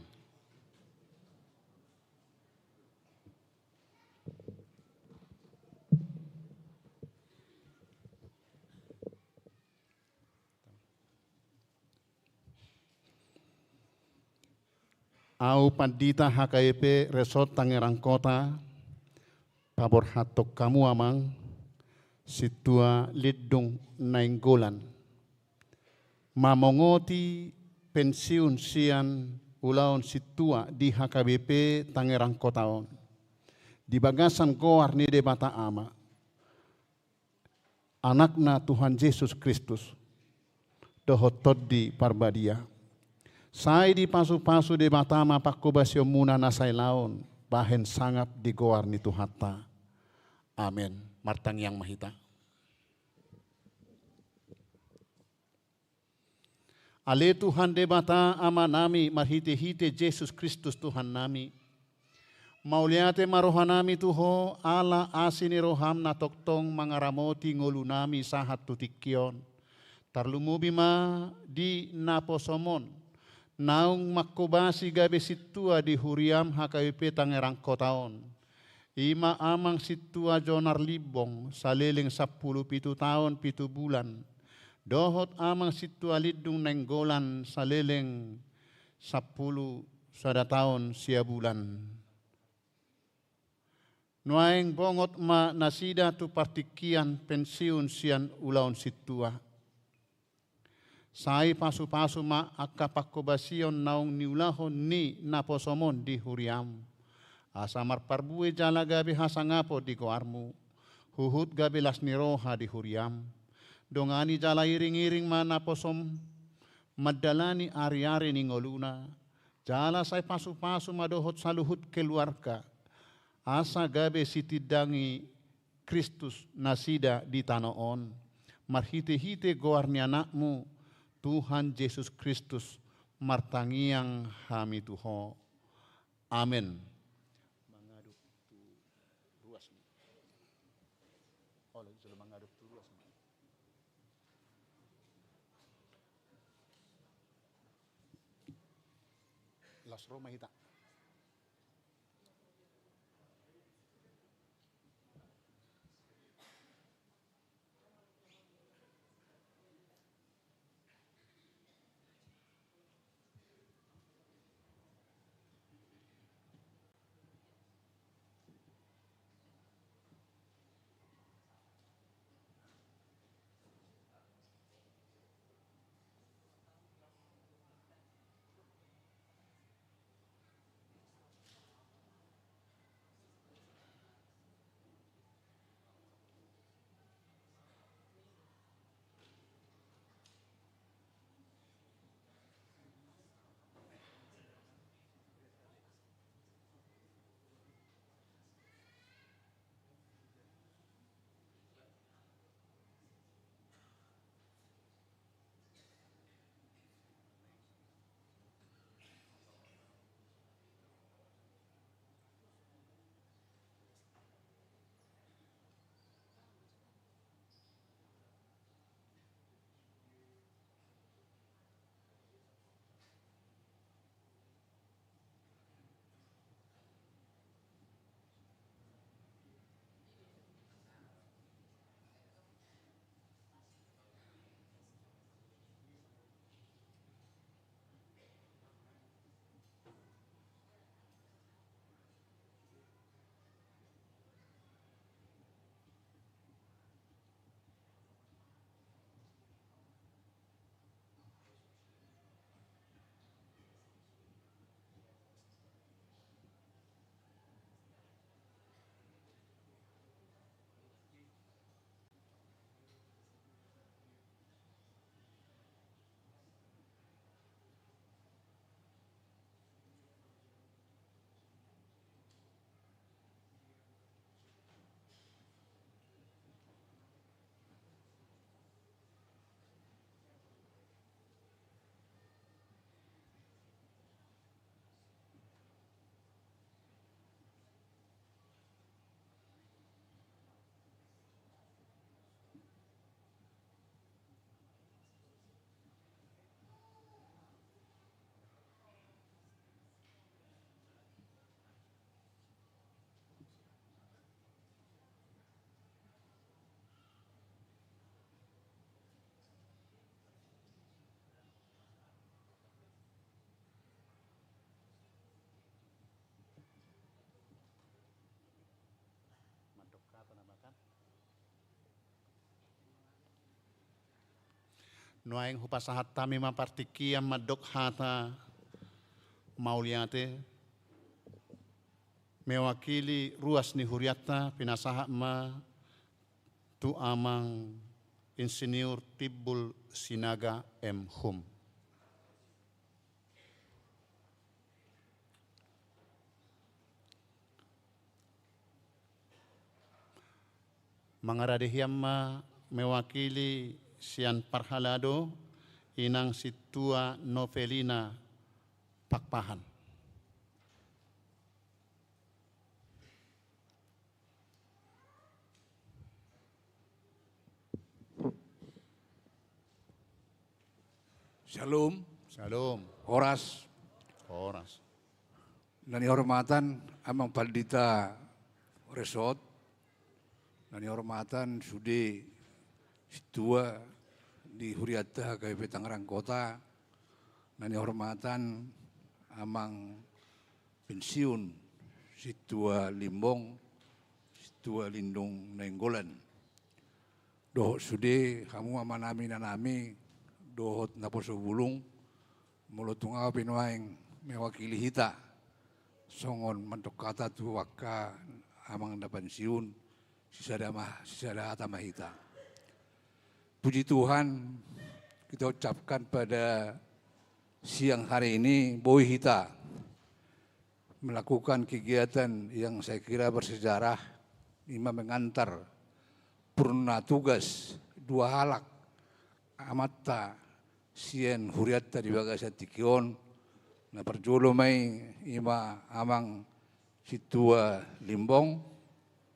Au Pandita HKBP Resort Tangerang Kota, Pabor Hatok kamu amang, Situa Lidung Nainggolan. Mamongoti pensiun sian ulaon Situa di HKBP Tangerang Kotaon. Di bagasan goar ni debata ama, anakna Tuhan Yesus Kristus dohotot di parbadia. Sai di pasu-pasu debata ama pakku basio muna nasai laon, bahen sangap di goar ni Tuhata. Amin. Martang yang mahita. Ale Tuhan debata ama nami marhite-hite Yesus Kristus Tuhan nami. Mauliate marohanami tuho ala asini roham na toktong mangaramoti ngolu nami sahat tutikyon. Tarlumubi ma di naposomon. Naung makubasi gabe situa di huriam HKBP Tangerang Kotaon. Ima amang situa Jonar Libong saliling 10 tahun 7 bulan. Dohot amang situalidung nenggolan saleleng 10 tahun sia bulan. Nuaeng bongot ma nasida tu partikian pensiun sian ulaun situa. Sai pasu-pasu ma akapakobasion naung niulahon ni naposomon di huriam. Asamar parbue jala gabi hasangapo di goarmu. Huhut gabi lasniroha di huriam. Dongani jala iring-iring ma naposom madalani ari-ari ningoluna. Jala sai pasu-pasu madohot saluhut keluarga. Asa gabe sitidangi Kristus nasida di tanoon. Marhite-hite goarni anakmu Tuhan Yesus Kristus martangiang hami Tuho. Amin. Mengaduk tu ruas ni. Oleh sudah mengaduk tu ruas ni. Las Roma hita. Nuaing hupasahat tami mapartikiam madok hata mauliate mewakili ruas ni huriata pinasaha ma tu amang Insinyur Timbul Sinaga M. Hum. Mangaradihiyam ma mewakili sian parhalado inang situa Novelina Pakpahan. Shalom. Shalom. Horas. Horas. Nani hormatan amang Paldita Resort. Nani hormatan sude situa di Huriata KBP Tangerang Kota, nani hormatan amang pensiun situa Limbong, situa Lindung Nenggolan. Doh sude kamu amanami nanami dohot naposo bulung mulutung awa pinuaing mewakili hita songon mantok kata tu waka amang na pensiun sisada atama hita. Puji Tuhan kita ucapkan pada siang hari ini bahwa kita melakukan kegiatan yang saya kira bersejarah, lima mengantar purna tugas dua halak amatta sien huriatta di bagasa tikion na perjolo mai ima amang situa Limbong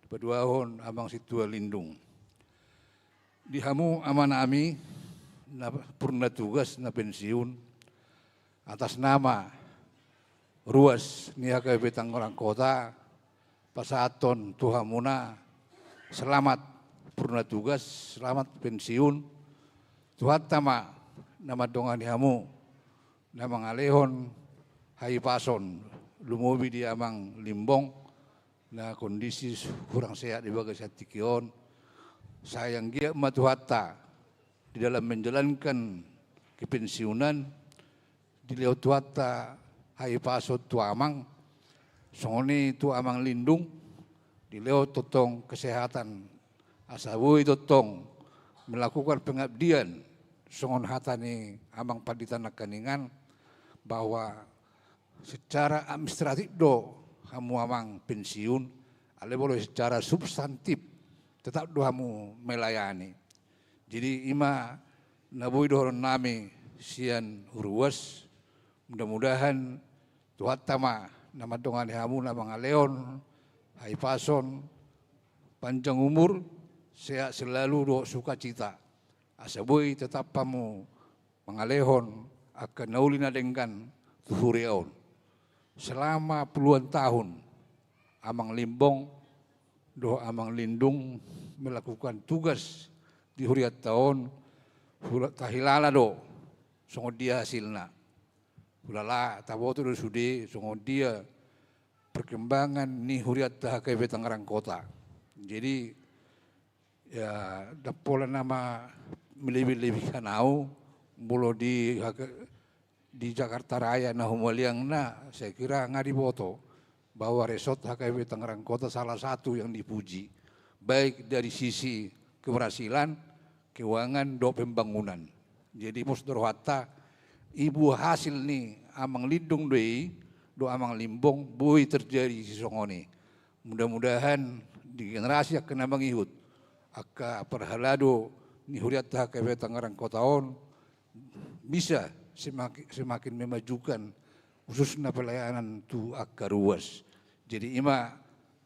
peduahon amang situa Lindung. Dihamu amanami na purna tugas na pensiun atas nama ruas ni KBP Tangerang Kota pasaton tuhamuna selamat purna tugas, selamat pensiun. Tuhan tama nama dongan dihamu nama ngalehon hai pason lumubi di amang Limbong na kondisi kurang sehat di bagai tikion. Sayang dia matuhata di dalam menjalankan kepensiunan di leo tuata hai pasot tu amang songoni tu amang Lindung di leo totong kesehatan asabui totong melakukan pengabdian songon hatani amang paditan kaningan bahwa secara administratif do kamu amang pensiun ale boleh secara substantif tetap doamu melayani. Jadi ima nabui doron nami sian ruas mudah-mudahan Tuhan tama nama dongan hamu nama ngaleon hai pason panjang umur sehat selalu do sukacita asabui tetap pamu mengalehon akan naulina dengan tuhuriaon selama puluhan tahun amang Limbong do amang Lindung melakukan tugas di huriat tahun tahilala do songon dia hasilna ulala taboto do sude songon dia perkembangan ni huriat KBP Tangerang Kota. Jadi ya dapola nama melebih-lebihkan au mulo di Jakarta Raya na humaliang na saya kira ngadi boto bahwa resort KBP Tangerang Kota salah satu yang dipuji baik dari sisi keberhasilan, keuangan, do pembangunan. Jadi musdor hatta ibu hasil nih amang Lindung doi, do amang Limbong bui terjadi di songoni. Mudah-mudahan di generasi akan mengihut aka perhalado ni huriat KBP Tangerang Kota on bisa semakin memajukan khususnya pelayanan tu aka ruas. Jadi ima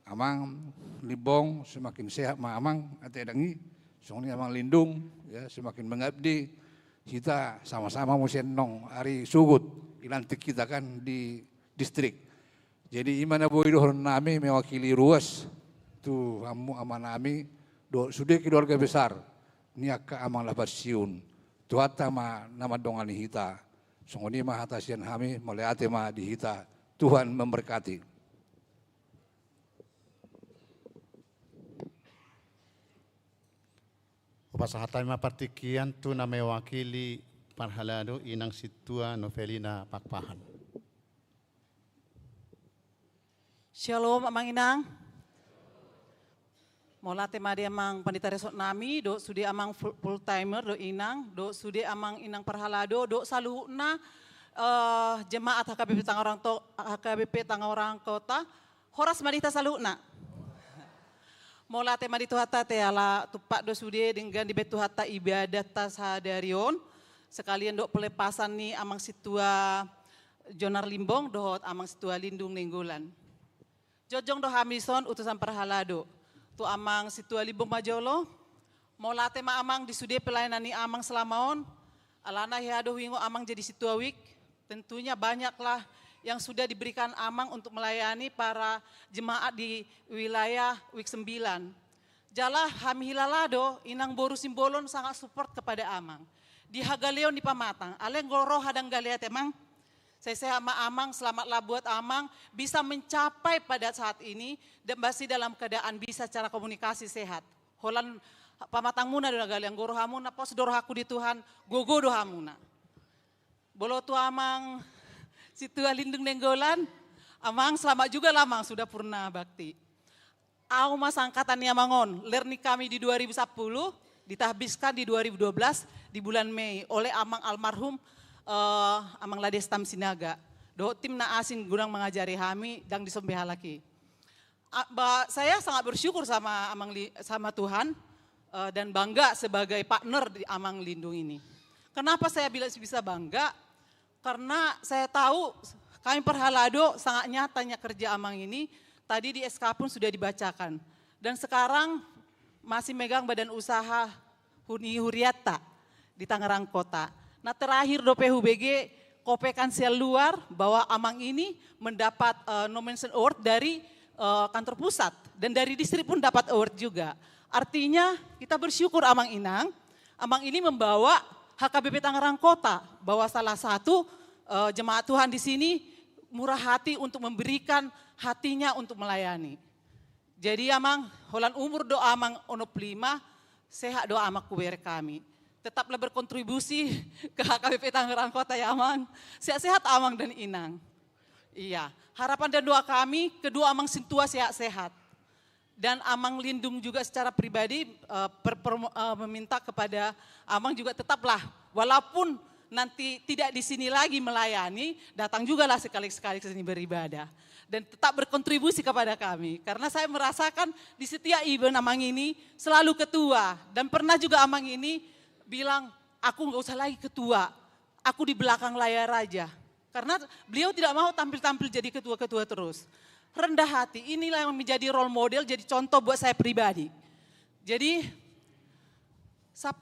amang Limbong semakin sehat ma amang ate dangi songni amang Lindung ya semakin mengabdi kita sama-sama musenong hari sugut ilantik kita kan di distrik. Jadi imana boy dohon nami mewakili ruas tu hamu amanami do sudah keluarga besar ni aka amang lapas siun tu hatta ma nama dongani hita songoni ma hatasian hami meleate ma di hita Tuhan memberkati. Upasahatan partikian tu na mewakili parhalado inang situa Novelina Pakpahan. Shalom amang inang. Mola tema dia amang pandita resort nami do sudi amang full timer do inang do sudi amang inang parhalado do saluna jemaat HKBP Tangerang Kota horas madita saluna. Mola tema di tuhata te ala tupak do sude dengan di betu hata ibadat tasadarion sekalian do pelepasan ni amang situa Jonar Limbong dohot amang situa Lindung Nenggolan. Jojong do hamison utusan perhalado tu amang situa Limbong Majolo mola tema amang di sude pelayanan ni amang selamaon alana hiado wingo amang jadi situa wik tentunya banyaklah yang sudah diberikan amang untuk melayani para jemaat di wilayah Wik 9. Jala hami hilalado inang boru simbolon sangat support kepada amang. di Hagaleon di Pamatang. Aleng goro hadang galiat emang. Saya sama Amang, selamatlah buat Amang bisa mencapai pada saat ini dan masih dalam keadaan bisa secara komunikasi sehat. Holan Pamatang muna doa galiang goro hamuna pos dorohaku di Tuhan gogo dohamuna. Bolo tu Amang situ lindung nenggolan. Amang selamat juga lah Amang sudah purna bakti. Aku mas angkatannya Mangon, lerni kami di 2010, ditahbiskan di 2012 di bulan Mei oleh Amang almarhum Amang Lades Tam Sinaga. Do tim na asing gurang mengajari kami dan disembah lagi. Saya sangat bersyukur sama sama Tuhan dan bangga sebagai partner di Amang Lindung ini. Kenapa saya bisa bangga? Karena saya tahu kami Perhalado sangat nyatanya kerja Amang ini. Tadi di SK pun sudah dibacakan. Dan sekarang masih megang badan usaha Huni Huriata di Tangerang Kota. Nah terakhir do PHBG kopekan sel luar bahwa Amang ini mendapat nomination award dari kantor pusat. Dan dari distrik pun dapat award juga. Artinya kita bersyukur Amang Inang. Amang ini membawa HKBP Tangerang Kota. Bahwa salah satu jemaat Tuhan di sini murah hati untuk memberikan hatinya untuk melayani. Jadi Amang, holan umur doa Amang onop 5, sehat doa Amang kuber kami. Tetaplah berkontribusi ke HKBP Tangerang Kota ya Amang. Sehat-sehat Amang dan Inang. Iya, harapan dan doa kami, kedua Amang Sintua sehat-sehat. Dan Amang Lindung juga secara pribadi meminta kepada Amang juga tetaplah, walaupun nanti tidak di sini lagi melayani, datang juga lah sekali-sekali ke sini beribadah. Dan tetap berkontribusi kepada kami. Karena saya merasakan di setiap event Amang ini selalu ketua. Dan pernah juga Amang ini bilang, aku nggak usah lagi ketua, aku di belakang layar aja. Karena beliau tidak mau tampil-tampil jadi ketua-ketua terus. Rendah hati, inilah yang menjadi role model, jadi contoh buat saya pribadi. Jadi 10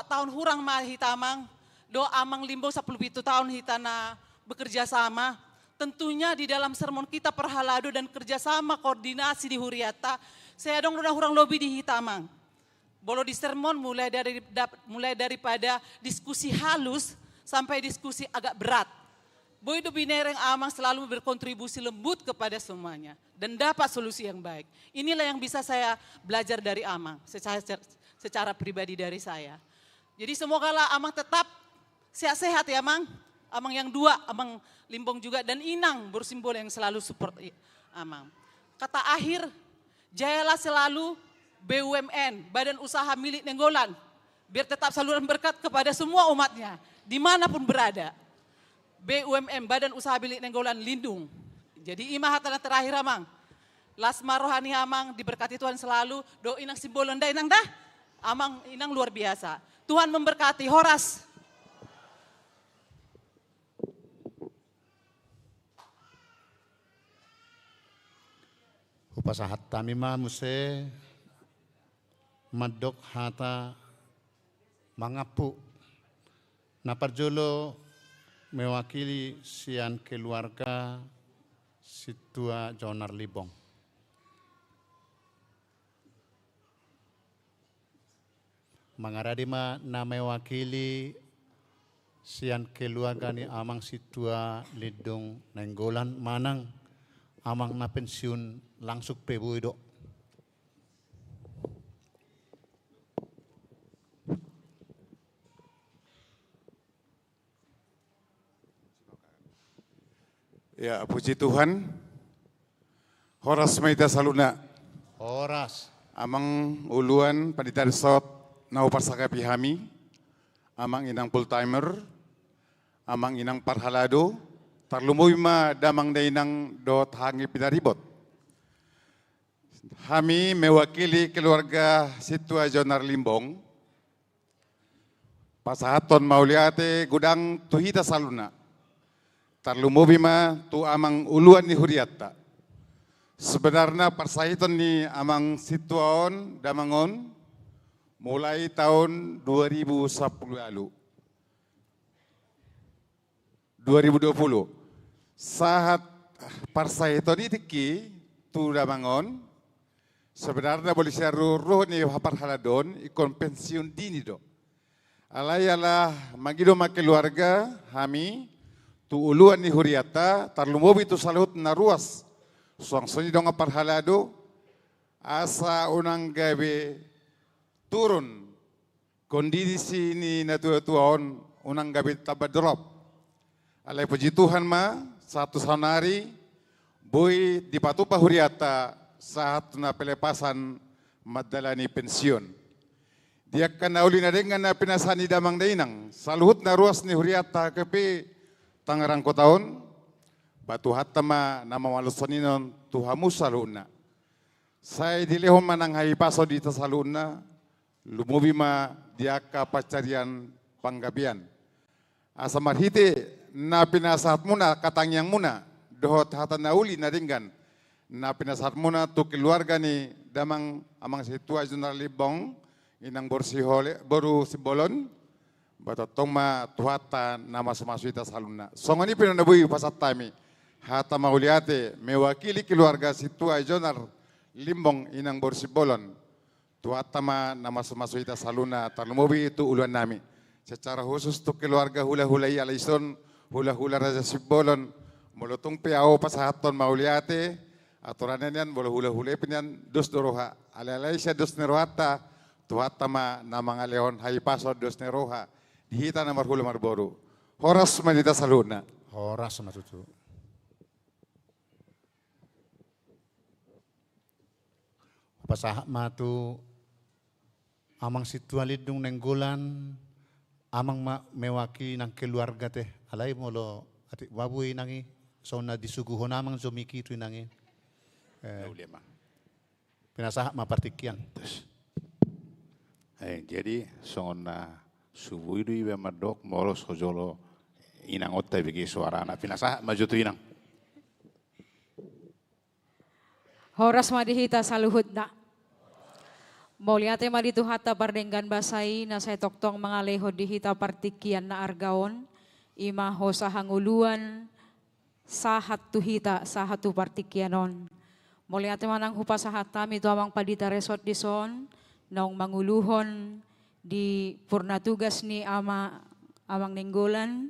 tahun hurang mah hitamang, do Amang Limbong 10 tahun hitana bekerja sama. Tentunya di dalam sermon kita Perhalado dan kerjasama koordinasi di Huriata, saya dong udah hurang lobby di Hitamang. Bolo di sermon mulai daripada diskusi halus sampai diskusi agak berat. Boy do binereng Amang selalu berkontribusi lembut kepada semuanya dan dapat solusi yang baik. Inilah yang bisa saya belajar dari Amang secara pribadi dari saya. Jadi semogalah Amang tetap sehat-sehat ya Amang. Amang yang dua, Amang Limbong juga dan Inang bersimbol yang selalu support Amang. Kata akhir, jayalah selalu BUMN, Badan Usaha Milik Nenggolan, biar tetap saluran berkat kepada semua umatnya, dimanapun berada. BUMN, Badan Usaha Milik Nenggolan Lindung. Jadi imah hatana terakhir Amang, lasma rohani Amang diberkati Tuhan selalu, do Inang simbolon dah Inang dah, Amang Inang luar biasa. Tuhan memberkati, Horas. Upasahat tamima muse madok hata mangapu naparjolo mewakili sian keluarga Situa Jonar Libong. Mangaradima na mewakili sian keluarga ni Amang Situa Lidung Nenggolan manang Amang na pensiun langsung pebuido. Ya, puji Tuhan. Horas Maita Saluna. Horas. Amang uluan pandita resort nau parsaka pihami. Amang inang full timer. Amang inang Perhalado. Tarlumuy ma damang dainang dot hangi pinaribot. Kami mewakili keluarga Situa Jonar Limbong. Pasahaton mauliate gudang tuhita saluna. Tarlumubi ma tu amang uluan ni Huriata. Sebenarnya persahitan ni amang Situaon damangon mulai tahun 2010 lalu. 2020. Saat persahitan ini tiki tu damangon sebenarnya boleh saya ruh ni Perhaladon ikon pensiun dini do. Alayalah magido keluarga kami tu uluan ni huriata tarlumobi tu salut na ruas suang soni dong parhalado asa unang gabi turun kondisi ni natua-tuaon unang gabi tabadrop. Alay puji Tuhan ma satu sanari boy di patupa huriata saat na pelepasan madalani pensiun. Dia kena uli na dengan na pinasani damang dainang. Saluhut na ruas ni huriata kepi tangarang ko taon. Batu hatama nama malusoninon tuhamu saluna. Saya dilehon manang hai paso di tasaluna. Lumubi ma dia ka pacarian panggabian. Asa marhite na pinasahat muna katangyang muna. Dohot hatan na uli na dengan. Na pinasahat muna tu keluarga ni damang amang situa General Libong. Inang boru si bolon, batotong ma tuhata nama semasuita saluna. Songoni pinanabui pasat tami, hata mauliate mewakili keluarga situa Jonar Limbong inang boru si bolon. Tuhata ma nama semasuita saluna tarlumobi itu uluan nami. Secara khusus tu keluarga hula-hulai alaison, hula-hula raja si bolon, molotong piao pasahaton mauliate, aturannya nian bolo hula-hulai pinyan dos doroha, alai-alai siya dos nerohata. Tuhatama na mga leon hay paso dos neroha dihita na marhula marboru horas manita saluna horas matutu pasahak matu amang situa lidung nenggolan amang mewaki nang keluarga teh alai molo atik wabui nangi sona disuguhon amang zomiki tu nangi pinasahak ma partikian. Jadi songona subuh itu iba madok molos hojolo inang otta bagi suara anak pinasa maju tu inang. Horas madihita saluhut na. Moliate maditu hata pardenggan basai na saya toktong mangaleho dihita partikian na argaon ima hosa hanguluan sahat tuhita sahatu partikianon. Moliate manang hupasahat tami tu amang padita resort di son. Naong manguluhon di purna tugas ni amang nenggolan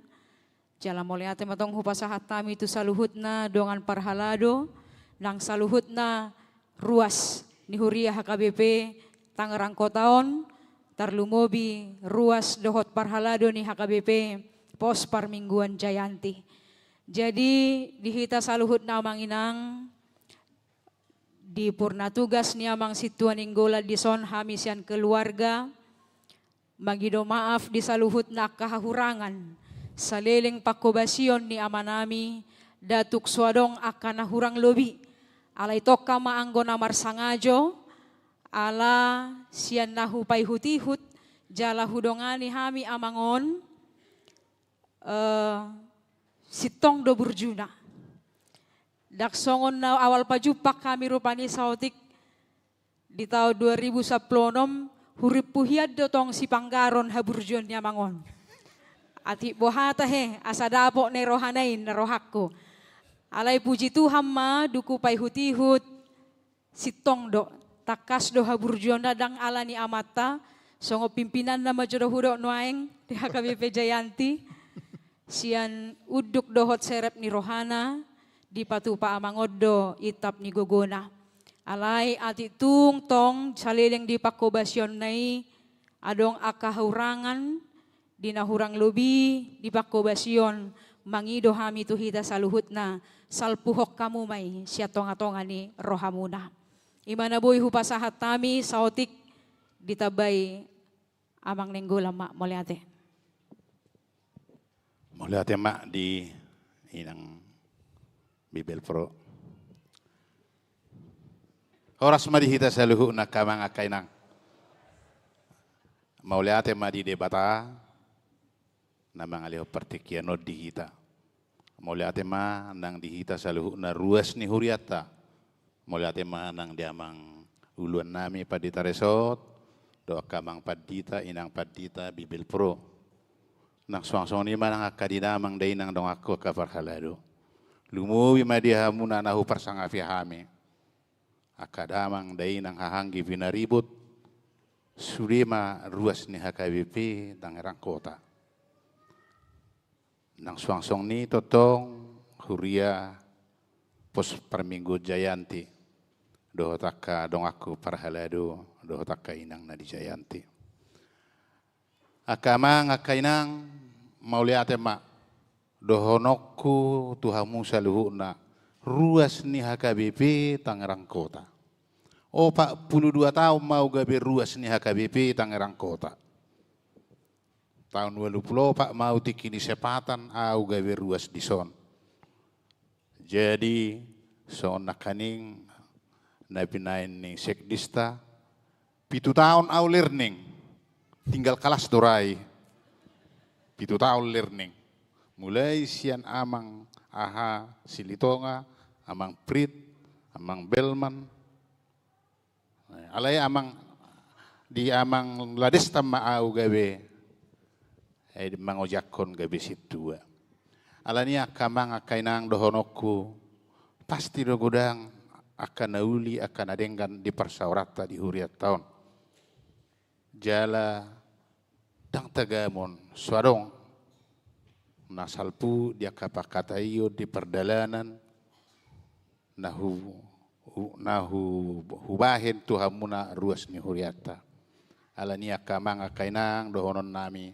jala moliate matong hupasahat tami itu saluhut na dongan parhalado nang saluhut na ruas ni Huria HKBP Tangerang Kotaon tarlumobi ruas dohot parhalado ni HKBP Pos Parmingguan Jayanti. Jadi dihita saluhut na amang inang di purna tugas ni amang situan inggola di son hamisian keluarga magido maaf di saluhut na kahahurangan saleleng pakobasion ni amanami datuk swadong akan nahurang lobi alay toka maanggo namar sangajo ala sian nahupay hutihut jala hudongani hami amangon sitong do burjuna. Daksongon na awal pajupak kami rupani sautik di tahun 2010 hurip puhiad dotong si panggaron haburjon niya mangon. Ati bohata he asa dapo ne rohanain na rohakko. Alay puji Tuhan ma duku pay hutihut sitong do takas do haburjon dadang ala ni amata songo pimpinan na majodo hudo noaeng di HKBP Jayanti sian uduk dohot serep ni rohana di patupa amangodo itap ni gogona. Alay ati tung tong salileng di pakobasyon nai adong akahurangan di nahurang lobi di pakobasyon mangido hami tuhita saluhut na salpuhok kamu may siya tonga-tonga ni rohamuna. Imana boy hupasahat tami sautik ditabay amang nenggola mak moliate. Moliate mak di inang Bibel Pro. Horas madihita saluhu na kamang akay nang. Mauliate madi debata na mga liho partikiano dihita. Mauliate ma nang dihita saluhu na ruas ni huriata. Mauliate ma nang diamang uluan nami padita resort. Doa kamang padita inang padita Bibel Pro. Nang suang-suang ni manang akadinamang day nang dong ako kaparhalado. Lumuwi madihamu na nahu parsangafi hame. Akadamang day nang hahanggi vinaribut Sudema ruas ni HKBP Tangerang Kota. Nang suangsong ni totong huria pos perminggu Jayanti. Doho taka dong aku parhalado, doho taka inang na di Jayanti. Akama ngakainang mauliate mak doho nokku tuhamu saluhuna ruas ni HKBP Tangerang Kota. 42 tahun mau gabe ruas ni HKBP Tangerang Kota. Tahun 20 Pak mau tikini sepatan au gawe ruas di son. Jadi son nakaning napinain ning sekdista 7 tahun au learning. Tinggal kelas dorai. 7 tahun learning. Mulai sian amang aha silitonga, amang prit, amang belman. Alai amang di amang lades tama au gawe mangojakon gabe situ. Alania kamang akainang dohonokku pasti do godang akan nauli akan adenggan di persaurata di huriat tahun. Jala dang tagamon suadong nasalpu dia kapakatayo di perdalanan nahu hubahin tuhamuna ruas ni huriata. Alania kamang akainang dohonon nami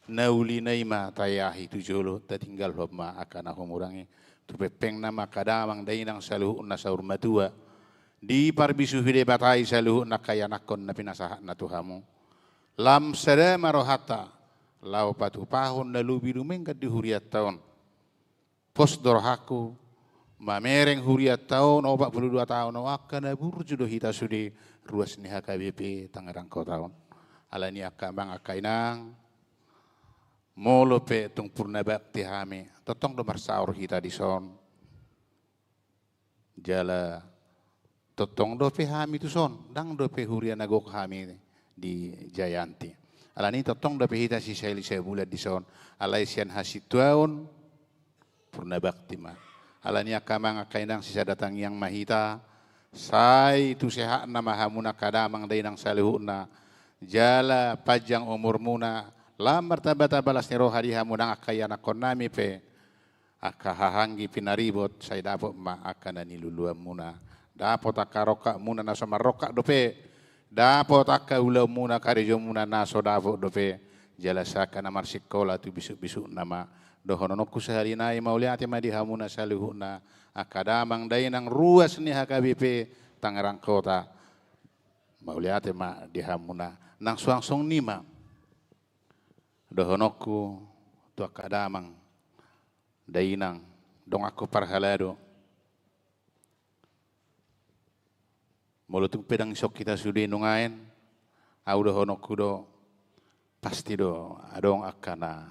nauli naima tayahi tujolo tatinggal homa akan aku murangi tu pepeng nama kadamang dainang saluhu na saur matua di parbisu hide batai saluhu na kaya nakon na pinasahat na tuhamu lam sada marohata lau patu pahon na lubi lumengkat di huriat tahun pos dorhaku mamereng huriat tahun 42 tahun akan burju do hita sudi ruas ni HKBP Tangerang Kota alani akambang akainang molo pe tung purna bakti hami totong do marsaur hita di son jala totong do pe hami tu son dang do pe huria nagok hami di Jayanti alani totong do pe hita si seli bulat di son alai sian hasituaun purna bakti ma alani akamang akainang sisa datang yang mahita sai tu sehat nama hamuna kadamang dainang salihuna jala pajang umur muna lamar tabalas ni roha diha mudang akayana konami pe akahahangi pinaribot saya dapot ma akana niluluam muna dapot akaroka muna naso maroka dope dapot akaula muna karejo muna naso dapot dope jalasaka namar sikola tu bisu-bisu nama dohononokku sehari nai mauliati ma diha muna saluhuna akadamang dainang ruas ni HKBP Tangerang Kota mauliati ma diha muna nang suangsong nima dohonokku tu akadamang dainang dong aku parhalado mulutung pedang sok kita sudi nungain au dohonokku do pasti do adong akana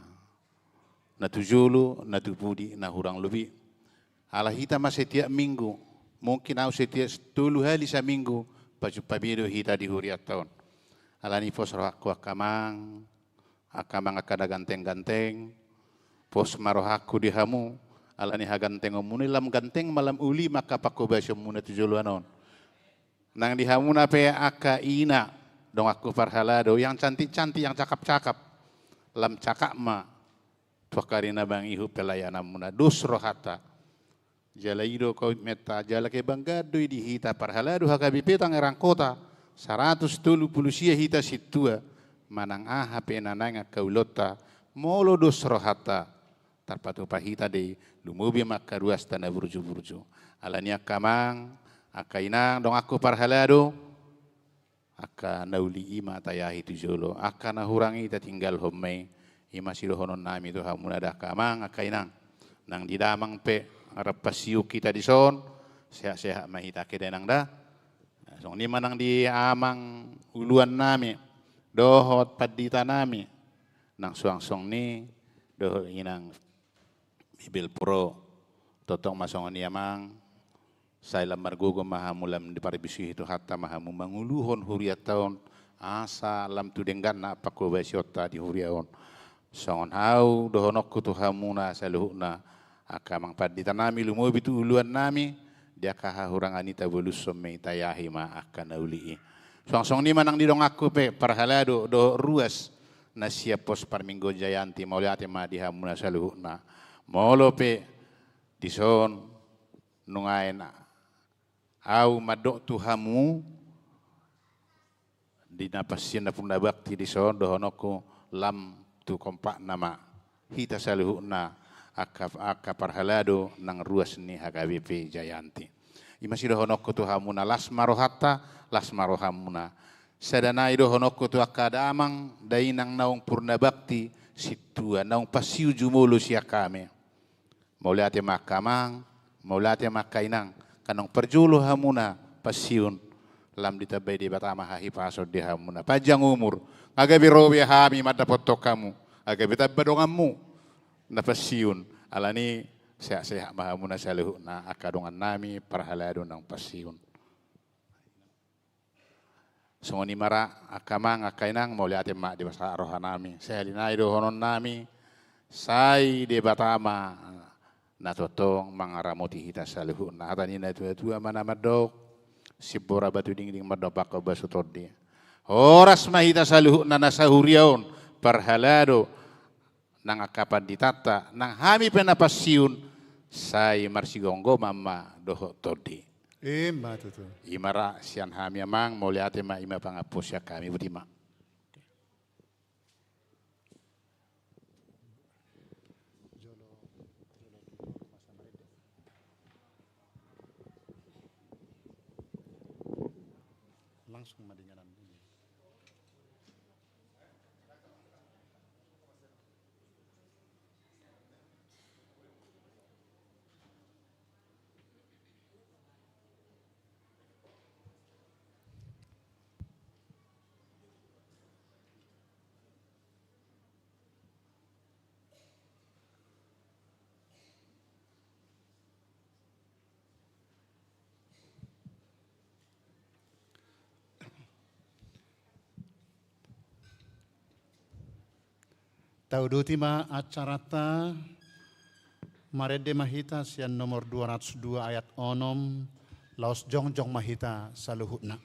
na tujulu na tubudi na hurang lebih ala hita mas setiap minggu mungkin au setiap 10 hari seminggu baju pabido hita di huriat tahun alani pos rohaku akamang akamang akada ganteng-ganteng pos marohaku dihamu alani haganteng omuni lam ganteng malam uli maka paku basyo muna tujuluanon nang dihamu na pe aka ina dong aku parhalado yang cantik-cantik yang cakap-cakap lam cakap ma tuakarina bang ihu pelayanan muna dus rohata jala ido kau meta jala ke banggadoi di hita parhalado HKBP Tangerang Kota 170 sia hita situa manang aha penananga kaulota molo dos rohata tarpatu pahita de lumubi maka ruas tanah burju-burju alania kamang akainang dong aku parhalado aka nauli ima tayahi tujolo aka nahurangi ta tinggal homme ima sirohonon nami tu hamuna dah kamang akainang nang didamang pe rapasiu kita di son sehat-sehat mahita kedenang dah song ni manang di amang uluan nami dohot padita nami nang suang-song ni dohot inang bibil pro totong masong ni amang saya lamar gogo mahamulam di paribisi itu hatta mahamu manguluhon huriat tahun asa lam tu denggan na pako basiota di huriaon songon hau dohonok tu hamuna saluhna akamang padita nami lumobi tu uluan nami dia kaha hurang anita bolus somme tayahi ma akan nauli Song-song ni manang didong aku pe parhalado do ruas na siap pos parminggo jayanti mauliate ma dihamuna saluhuna. Molo pe dison nungain au madok tuhamu di napasien na punda bakti dison dohonoko lam tu kompak nama hita saluhuna aka parhalado nang ruas ni HKBP Jayanti. Imasi dohonoko tuhamuna lasmarohamuna. Sadana ido honoko tu akada amang dainang naung purna bakti situa naung pasiu jumulu siakame. Maulate makamang, maulate makainang kanong perjulu hamuna pasiun lam ditabai di batama hahi pasod di hamuna. Panjang umur, agabi robi hami madapat kamu, agabi tabadongamu na pasiun. Alani sehat-sehat mahamuna saluhuna akadongan nami parhalado ng pasiun. Sungoni mara akamang akainang mauliate mak di basa rohanami. Sehalinai do honon nami sai de batama natotong mangaramoti hita saluhuna. Hatanina itu mana madok sibora batu ding madok bako basutodi. Horas mahita saluhuna nasahuriaon parhalado nang akapan ditata nang hami penapasiun sai marsigonggo mama doho todi. Tutu. Imara sian hami amang mauliate ma ima pangapus ya kami butima. Langsung madinganan. Taudutima acarata Marede Mahita sian nomor 202 ayat onom laos jongjong Mahita saluhutna.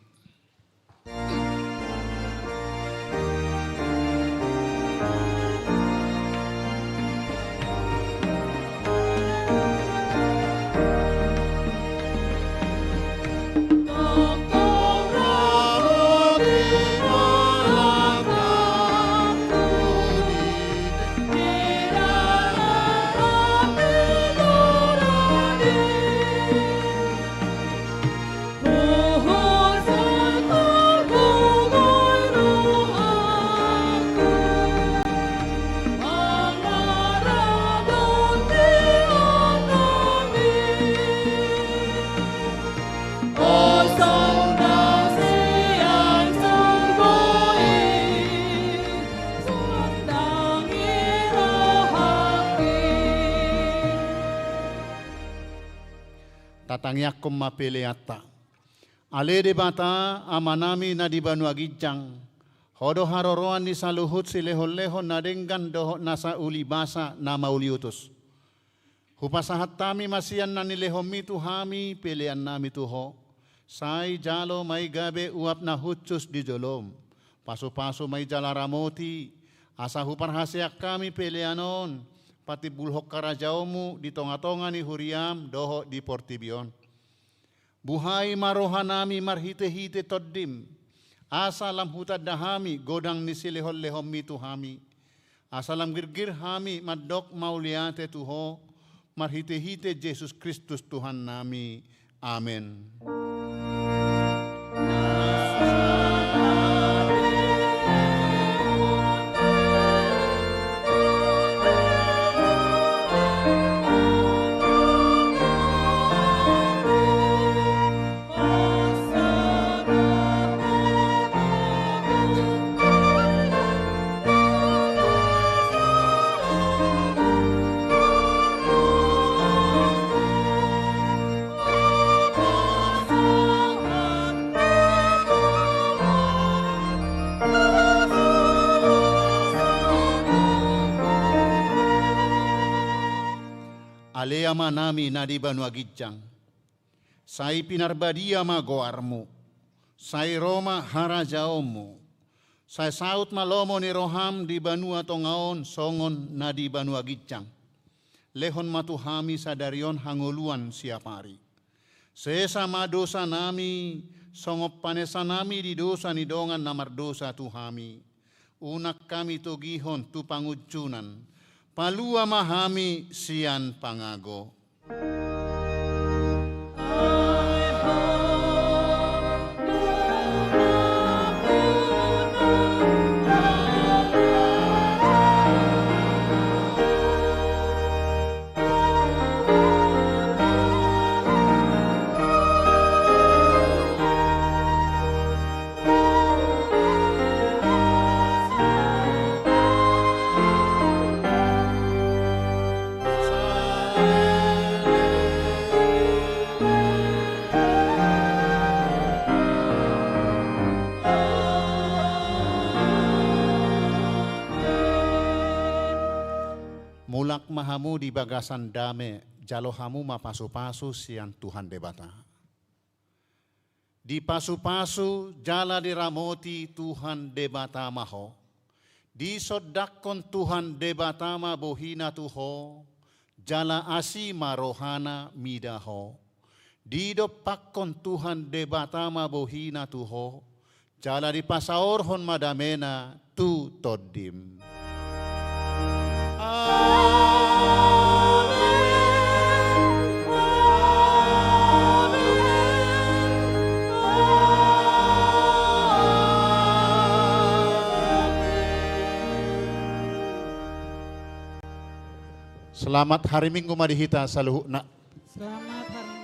Tatangyakom mapeleata. Ale de bata amanami na di banu agijang. Hodo haroroan ni saluhut sileho-leho na denggan doho nasa uli basa na mauliutus. Hupasahat tami masian na nilehomi tuhami pelean nami tuho. Sai jalo may gabe uap na hutsus di jolom. Paso-paso may jalaramoti. Asa huparhasyak kami peleanon. Pati bulhok karajaumu di tonga-tonga ni huriam doho di portibion. Buhay marohanami marhite-hite toddim. Asalam hutad dahami godang ni silehol-lehom mituhami. Asalam girgir hami madok mauliate tuho. Marhite-hite Jesus Kristus Tuhan nami. Amen. Aleama nami nadi banu agijang. Sai pinarbadia ma goarmu. Sai Roma harajaomu. Sai saut malomo ni roham di banua tongaon songon na di banua gicang. Lehon matuhami sadarion hangoluan siapari. Sesama dosa nami, songop panesa nami di dosa ni dongan namar dosa tuhami. Unak kami togihon tu pangucunan. Palua mahami sian pangago. Mulak mahamu di bagasan dame, jalo hamu mapasu-pasu sian Tuhan debata. Di pasu-pasu jala diramoti Tuhan debata maho. Di sodakon Tuhan debata ma bohina tuho, jala asi marohana midaho. Di dopakon Tuhan debata ma bohina tuho, jala di pasaorhon madamena tu todim. Selamat hari Minggu madihita saluhna.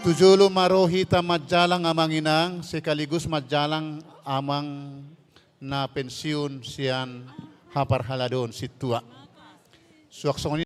Tujulu marohita majalang amang inang sekaligus majalang amang na pensiun sian hapar haladon situa. Suaksoni